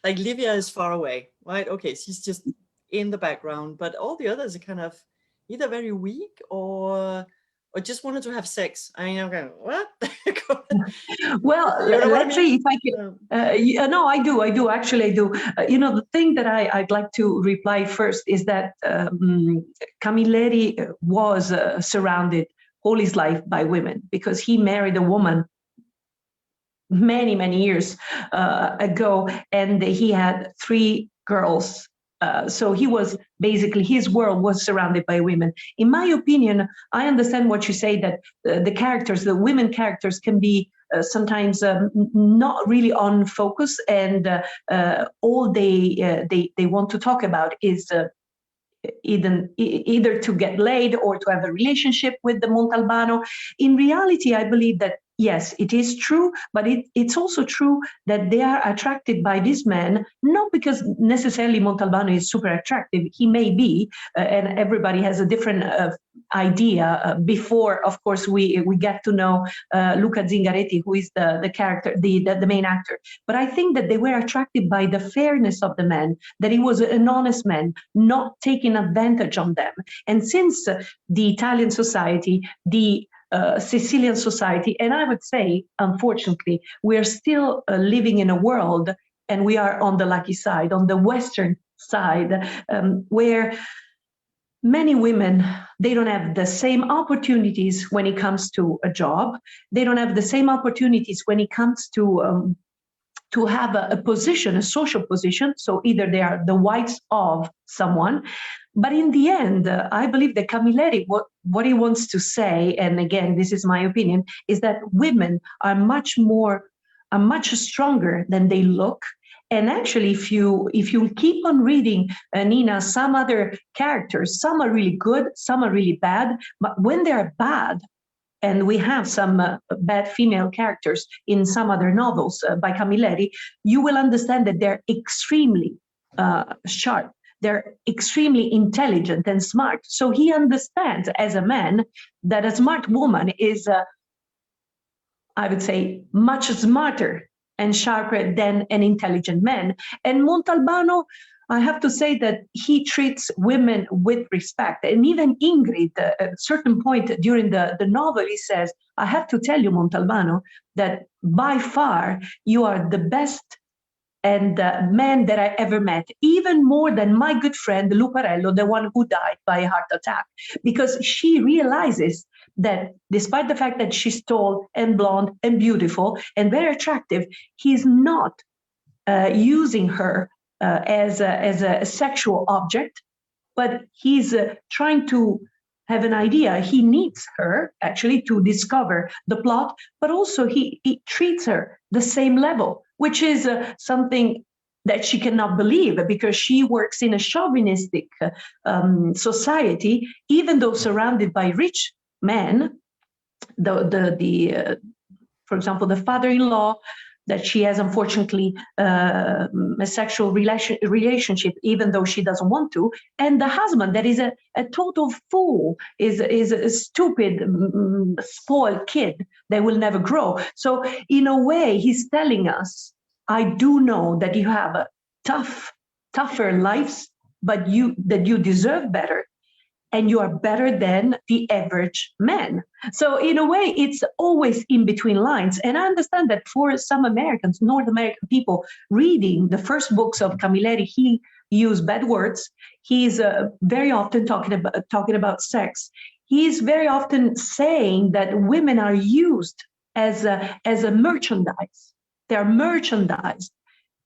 like Livia is far away, right? Okay, she's just in the background, but all the others are kind of either very weak or or just wanted to have sex? I mean, I'm going, what? Well, You know what I let's mean? see if I can. No, I do. Actually, I do. The thing that I'd like to reply first is that Camilleri was surrounded all his life by women, because he married a woman many, many years ago, and he had 3 girls. So he was basically, his world was surrounded by women. In my opinion, I understand what you say, that the women characters can be sometimes not really on focus, and all they want to talk about is either to get laid or to have a relationship with the Montalbano. In reality, I believe that yes, it is true, but it's also true that they are attracted by this man, not because necessarily Montalbano is super attractive. He may be, and everybody has a different idea. Before, of course, we get to know Luca Zingaretti, who is the character, the main actor. But I think that they were attracted by the fairness of the man, that he was an honest man, not taking advantage on them. And since the Italian society, the Sicilian society, and I would say, unfortunately, we're still living in a world, and we are on the lucky side, on the Western side, where many women, they don't have the same opportunities when it comes to a job. They don't have the same opportunities when it comes to have a position, a social position. So either they are the wives of someone. But in the end, I believe that Camilleri, what he wants to say, and again, this is my opinion, is that women are much stronger than they look. And actually, if you keep on reading, Nina, some other characters, some are really good, some are really bad. But when they're bad, and we have some bad female characters in some other novels by Camilleri, you will understand that they're extremely sharp. They're extremely intelligent and smart. So he understands as a man that a smart woman is, I would say, much smarter and sharper than an intelligent man. And Montalbano, I have to say that he treats women with respect. And even Ingrid, at a certain point during the novel, he says, I have to tell you, Montalbano, that by far you are the best and man that I ever met, even more than my good friend Lucarello, the one who died by a heart attack, because she realizes that despite the fact that she's tall and blonde and beautiful and very attractive, he's not using her as a sexual object, but he's trying to have an idea. He needs her actually to discover the plot, but also he treats her the same level, which is something that she cannot believe, because she works in a chauvinistic society, even though surrounded by rich men. For example, the father-in-law, that she has, unfortunately, a sexual relationship, even though she doesn't want to, and the husband that is a total fool, is a stupid, spoiled kid that will never grow. So in a way, he's telling us, I do know that you have a tougher lives, but you deserve better, and you are better than the average man. So in a way, it's always in between lines. And I understand that for some Americans, North American people, reading the first books of Camilleri, he used bad words. He's very often talking about sex. He's very often saying that women are used as a merchandise. They're merchandised,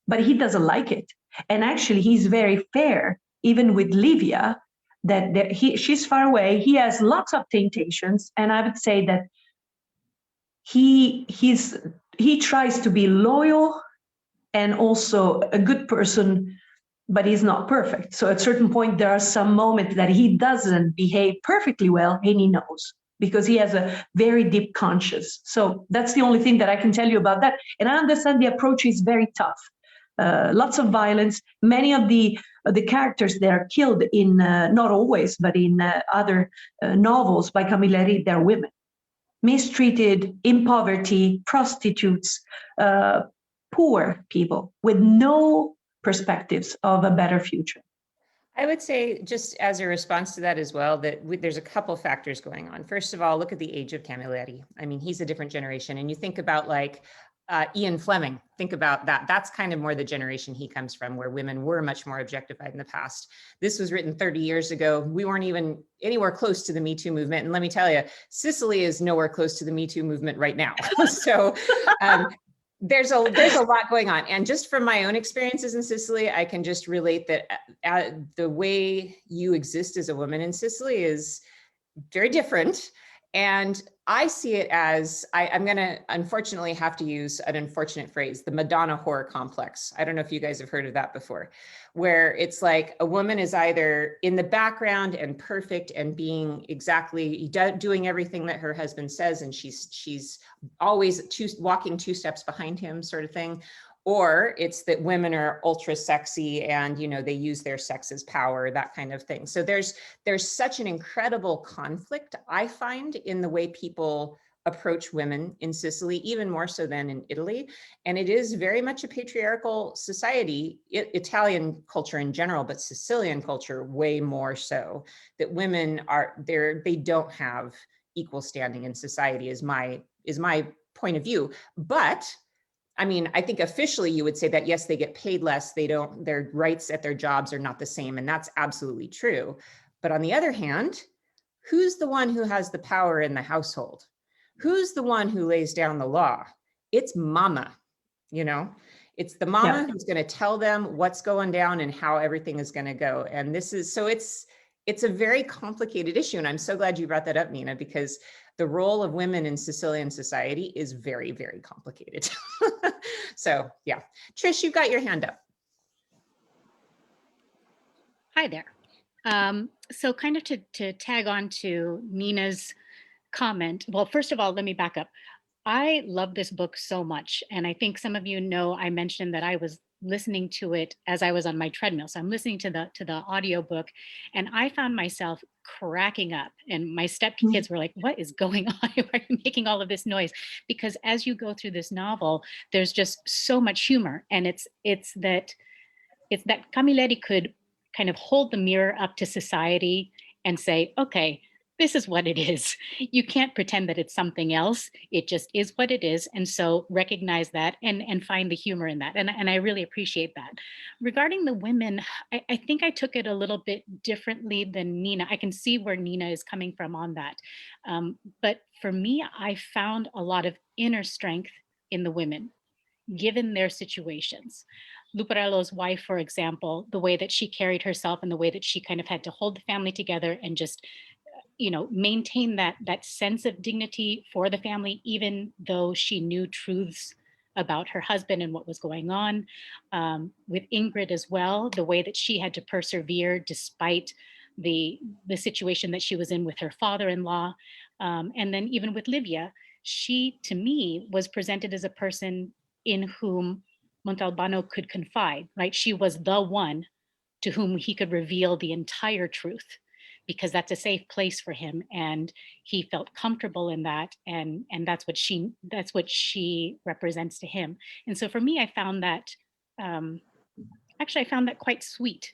but he doesn't like it. And actually, he's very fair, even with Livia, that she's far away. He has lots of temptations, and I would say that he tries to be loyal and also a good person, but he's not perfect. So at a certain point, there are some moments that he doesn't behave perfectly well, and he knows, because he has a very deep conscience. So that's the only thing that I can tell you about that. And I understand the approach is very tough. Lots of violence. Many of the characters that are killed in, not always, but in other novels by Camilleri, they're women. Mistreated, in poverty, prostitutes, poor people with no perspectives of a better future. I would say, just as a response to that as well, that there's a couple factors going on. First of all, look at the age of Camilleri. I mean, he's a different generation. And you think about like Ian Fleming, think about that. That's kind of more the generation he comes from, where women were much more objectified in the past. This was written 30 years ago. We weren't even anywhere close to the Me Too movement. And let me tell you, Sicily is nowhere close to the Me Too movement right now. So there's a lot going on. And just from my own experiences in Sicily, I can just relate that the way you exist as a woman in Sicily is very different. And I see it as, I'm going to unfortunately have to use an unfortunate phrase, the Madonna whore complex. I don't know if you guys have heard of that before, where it's like a woman is either in the background and perfect and being exactly doing everything that her husband says, and she's always walking 2 steps behind him, sort of thing. Or it's that women are ultra sexy and, you know, they use their sex as power, that kind of thing. So there's such an incredible conflict, I find, in the way people approach women in Sicily, even more so than in Italy. And it is very much a patriarchal society, Italian culture in general, but Sicilian culture way more so, that women they don't have equal standing in society, is my point of view. But I mean, I think officially you would say that, yes, they get paid less. Their rights at their jobs are not the same. And that's absolutely true. But on the other hand, who's the one who has the power in the household? Who's the one who lays down the law? It's mama, you know, it's the mama who's going to tell them what's going down and how everything is going to go. And it's a very complicated issue. And I'm so glad you brought that up, Nina, because the role of women in Sicilian society is very, very complicated. So yeah, Trish, you've got your hand up. Hi there. So kind of to tag on to Nina's comment. Well, first of all, let me back up. I love this book so much. And I think some of you know, I mentioned that I was listening to it as I was on my treadmill. So I'm listening to the audiobook, and I found myself cracking up, and my stepkids were like, what is going on? Why are you making all of this noise? Because as you go through this novel, there's just so much humor. And it's that Camilleri could kind of hold the mirror up to society and say, okay, this is what it is. You can't pretend that it's something else. It just is what it is. And so recognize that and find the humor in that. And I really appreciate that. Regarding the women, I think I took it a little bit differently than Nina. I can see where Nina is coming from on that. But for me, I found a lot of inner strength in the women, given their situations. Luparello's wife, for example, the way that she carried herself and the way that she kind of had to hold the family together and just, you know, maintain that sense of dignity for the family, even though she knew truths about her husband and what was going on. With Ingrid as well, the way that she had to persevere despite the situation that she was in with her father-in-law. And then even with Livia, she, to me, was presented as a person in whom Montalbano could confide, right? She was the one to whom he could reveal the entire truth, because that's a safe place for him, and he felt comfortable in that, and that's what she represents to him. And so for me, I found that actually I found that quite sweet.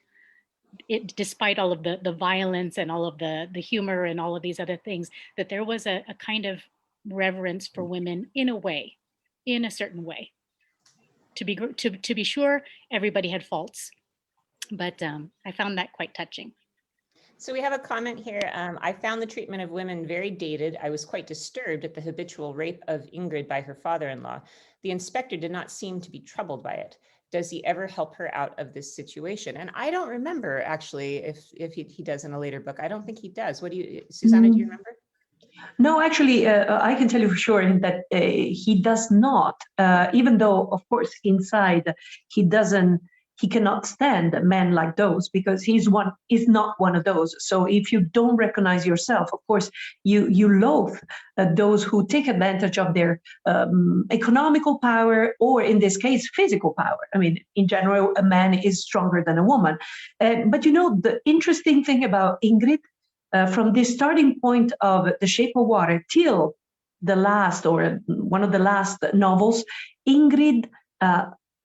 Despite all of the violence and all of the humor and all of these other things, that there was a kind of reverence for women in a certain way. To be sure, everybody had faults, but I found that quite touching. So we have a comment here. I found the treatment of women very dated. I was quite disturbed at the habitual rape of Ingrid by her father-in-law. The inspector did not seem to be troubled by it. Does he ever help her out of this situation? And I don't remember, actually, if he does in a later book. I don't think he does. What do you, Susanna, do you remember? No, actually, I can tell you for sure that he does not, even though, of course, inside he cannot stand men like those, because he's not one of those. So if you don't recognize yourself, of course, you loathe those who take advantage of their economical power, or in this case, physical power. I mean, in general, a man is stronger than a woman. But you know, the interesting thing about Ingrid, from the starting point of The Shape of Water till the last, or one of the last novels, Ingrid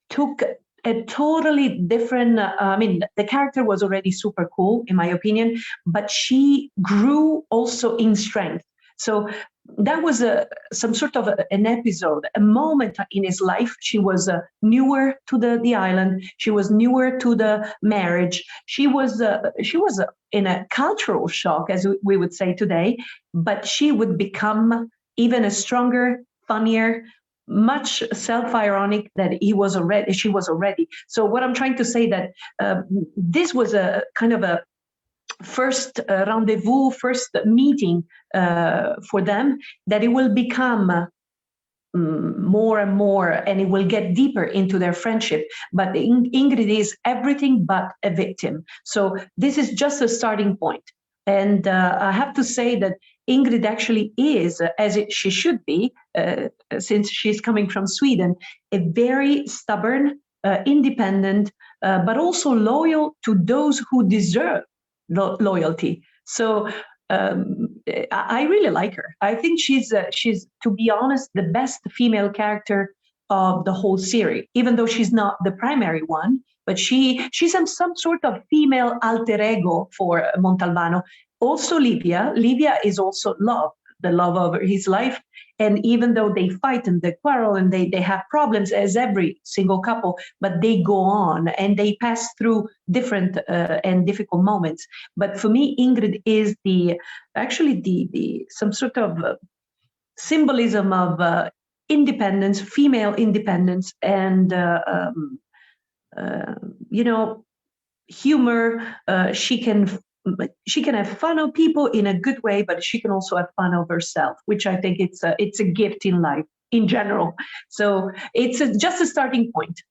took a totally different, I mean, the character was already super cool, in my opinion, but she grew also in strength. So that was some sort of an episode, a moment in his life. She was newer to the island. She was newer to the marriage. She was in a cultural shock, as we would say today, but she would become even a stronger, funnier, much self-ironic that she was already. So what I'm trying to say that this was a kind of a first rendezvous, first meeting for them, that it will become more and more, and it will get deeper into their friendship. But Ingrid is everything but a victim. So this is just a starting point. And I have to say that Ingrid actually is, she should be, since she's coming from Sweden, a very stubborn, independent, but also loyal to those who deserve loyalty. So I really like her. I think she's, to be honest, the best female character of the whole series, even though she's not the primary one, but she's some sort of female alter ego for Montalbano. Also Livia is also love, the love of his life. And even though they fight and they quarrel and they have problems, as every single couple, but they go on and they pass through different and difficult moments. But for me, Ingrid is actually the some sort of symbolism of independence, female independence, and humor. She can have fun of people in a good way, but she can also have fun of herself, which I think it's a gift in life in general. So it's just a starting point.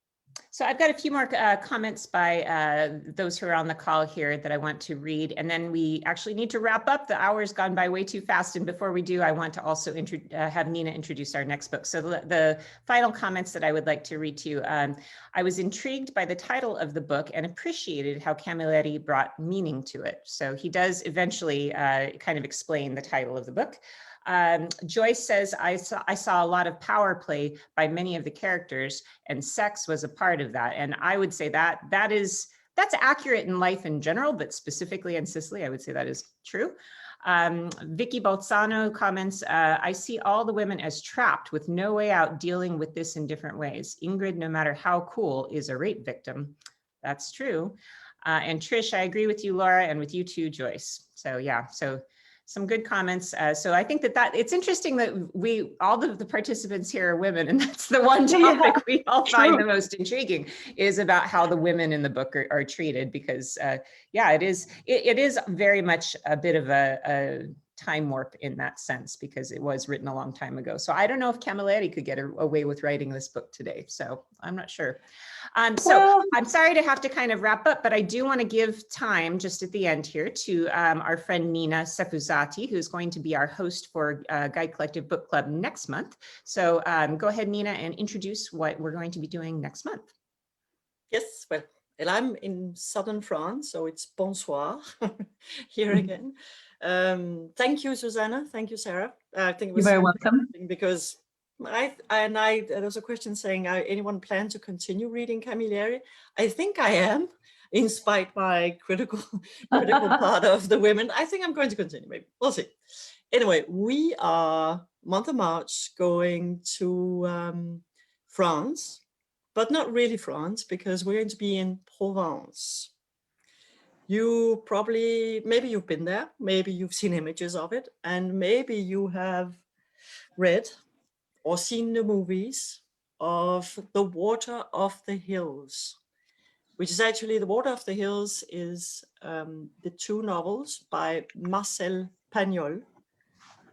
So I've got a few more comments by those who are on the call here that I want to read, and then we actually need to wrap up. The hour's gone by way too fast, and before we do, I want to also have Nina introduce our next book. So the final comments that I would like to read to you. I was intrigued by the title of the book and appreciated how Camilleri brought meaning to it. So he does eventually kind of explain the title of the book. Joyce says, I saw a lot of power play by many of the characters, and sex was a part of that. And I would say that's accurate in life in general, but specifically in Sicily, I would say that is true. Vicky Bolzano comments, I see all the women as trapped with no way out, dealing with this in different ways. Ingrid, no matter how cool, is a rape victim. That's true. And Trish, I agree with you, Laura, and with you too, Joyce. So yeah, so some good comments. So I think that it's interesting that all the participants here are women, and that's the one topic we all find the most intriguing, is about how the women in the book are treated, because yeah, it is very much a bit of a time warp in that sense, because it was written a long time ago. So I don't know if Camilleri could get away with writing this book today. So I'm not sure. So I'm sorry to have to kind of wrap up, but I do want to give time just at the end here to our friend Nina Sefuzati, who's going to be our host for Guide Collective Book Club next month. So go ahead, Nina, and introduce what we're going to be doing next month. Yes, well, I'm in southern France, so it's bonsoir here again. Thank you, Susanna. Thank you, Sarah. I think it was You're very welcome. Because there was a question saying, anyone plan to continue reading Camilleri? I think I am, in spite my critical part of the women. I think I'm going to continue, maybe. We'll see. Anyway, we are, month of March, going to France, but not really France, because we're going to be in Provence. You probably, maybe you've been there, maybe you've seen images of it, and maybe you have read or seen the movies of The Water of the Hills, which is actually, The Water of the Hills is the two novels by Marcel Pagnol,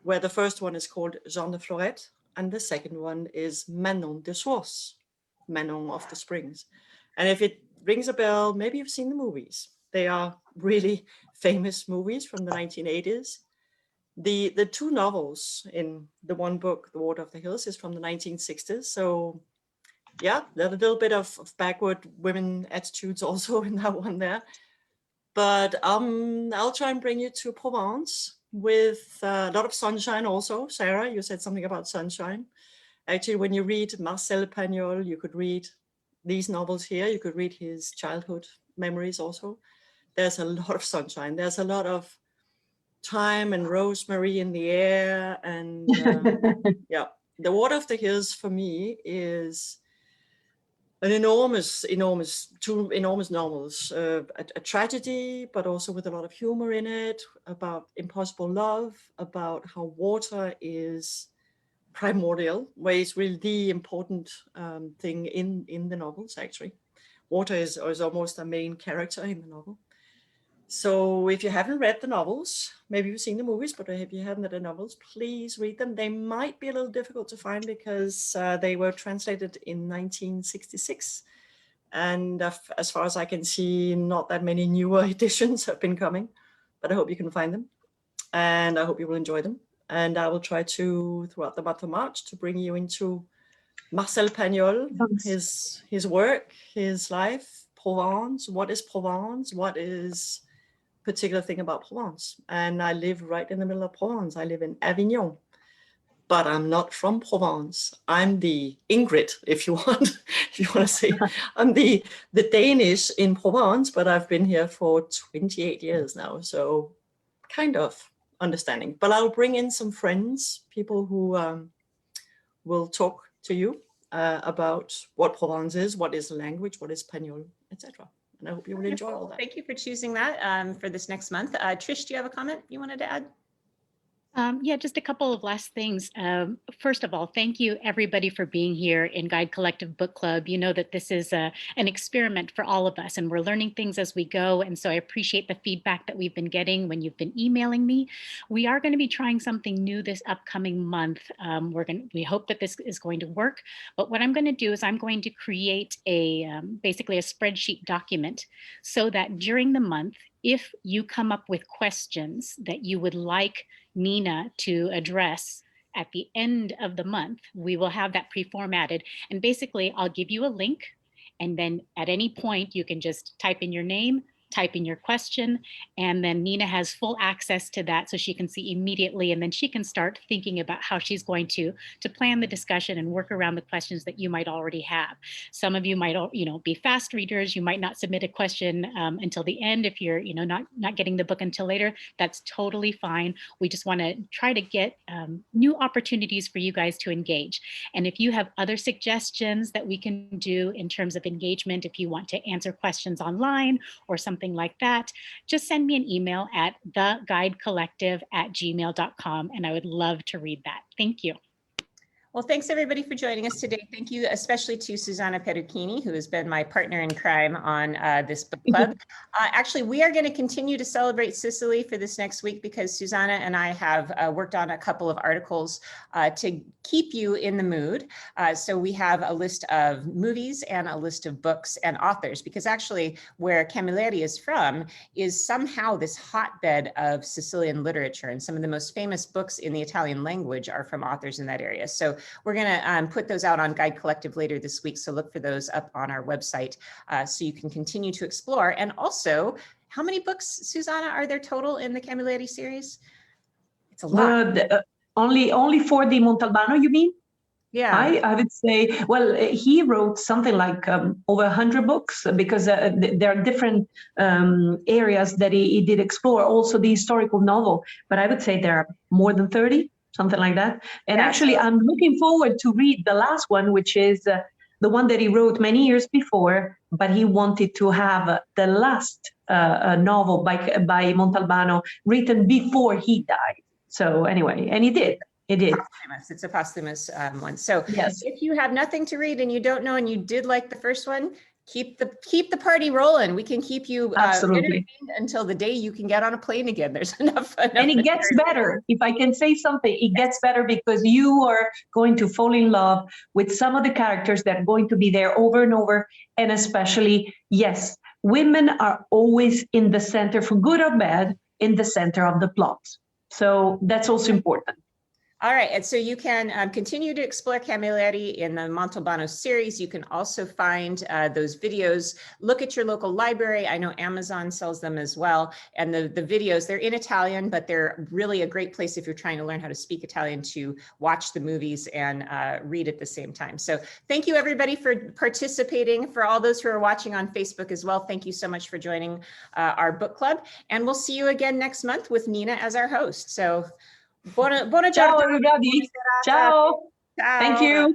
where the first one is called Jean de Florette, and the second one is Manon de Source, Manon of the Springs. And if it rings a bell, maybe you've seen the movies. They are really famous movies from the 1980s. The two novels in the one book, The Water of the Hills, is from the 1960s. So yeah, there's a little bit of backward women attitudes also in that one there. But I'll try and bring you to Provence with a lot of sunshine also. Sarah, you said something about sunshine. Actually, when you read Marcel Pagnol, you could read these novels here. You could read his childhood memories also. There's a lot of sunshine. There's a lot of thyme and rosemary in the air. And yeah, The Water of the Hills for me is an two enormous novels, a tragedy, but also with a lot of humor in it, about impossible love, about how water is primordial, where it's really the important thing in the novels, actually. Water is almost a main character in the novel. So if you haven't read the novels, maybe you've seen the movies, but if you haven't read the novels, please read them. They might be a little difficult to find because they were translated in 1966. And as far as I can see, not that many newer editions have been coming, but I hope you can find them. And I hope you will enjoy them. And I will try to, throughout the month of March, to bring you into Marcel Pagnol, his work, his life, Provence. What is Provence? What is particular thing about Provence? And I live right in the middle of Provence. I live in Avignon, but I'm not from Provence. I'm the Ingrid, if you want, to say. I'm the Danish in Provence, but I've been here for 28 years now. So kind of understanding, but I'll bring in some friends, people who will talk to you about what Provence is, what is the language, what is Pagnol, etc. And I hope you will enjoy all that. Thank you for choosing that for this next month. Trish, do you have a comment you wanted to add? Yeah, just a couple of last things. First of all, thank you everybody for being here in Guide Collective Book Club. You know that this is an experiment for all of us and we're learning things as we go. And so I appreciate the feedback that we've been getting when you've been emailing me. We are going to be trying something new this upcoming month. We hope that this is going to work. But what I'm going to do is I'm going to create basically a spreadsheet document so that during the month, if you come up with questions that you would like Nina to address at the end of the month, we will have that pre-formatted. And basically, I'll give you a link. And then at any point, you can just type in your name, type in your question, and then Nina has full access to that so she can see immediately, and then she can start thinking about how she's going to plan the discussion and work around the questions that you might already have. Some of you might be fast readers. You might not submit a question until the end if you're not getting the book until later. That's totally fine. We just want to try to get new opportunities for you guys to engage. And if you have other suggestions that we can do in terms of engagement, if you want to answer questions online or something like that, just send me an email at theguidecollective@gmail.com, and I would love to read that. Thank you. Well, thanks everybody for joining us today. Thank you especially to Susanna Perrucchini, who has been my partner in crime on this book club. Actually, we are going to continue to celebrate Sicily for this next week because Susanna and I have worked on a couple of articles to keep you in the mood. So we have a list of movies and a list of books and authors, because actually where Camilleri is from is somehow this hotbed of Sicilian literature, and some of the most famous books in the Italian language are from authors in that area. So we're going to put those out on Guide Collective later this week. So look for those up on our website so you can continue to explore. And also, how many books, Susanna, are there total in the Camilleri series? It's a lot. Only for the Montalbano, you mean? Yeah. I would say, well, he wrote something like over 100 books because there are different areas that he did explore, also the historical novel. But I would say there are more than 30. Something like that. And yeah, actually, I'm looking forward to read the last one, which is the one that he wrote many years before, but he wanted to have the last novel by Montalbano written before he died. So anyway, and he did. It is. It's a posthumous one. So yes. If you have nothing to read and you don't know and you did like the first one, keep the party rolling. We can keep you entertained until the day you can get on a plane again. There's enough and it gets better. If I can say something, it gets better because you are going to fall in love with some of the characters that are going to be there over and over. And especially, yes, women are always in the center, for good or bad, in the center of the plot. So that's also important. All right, and so you can continue to explore Camilleri in the Montalbano series. You can also find those videos. Look at your local library. I know Amazon sells them as well. And the videos, they're in Italian, but they're really a great place if you're trying to learn how to speak Italian to watch the movies and read at the same time. So thank you everybody for participating. For all those who are watching on Facebook as well, thank you so much for joining our book club. And we'll see you again next month with Nina as our host. So buona Ciao, giornata. everybody. Buona serata. Ciao. Ciao. Thank you.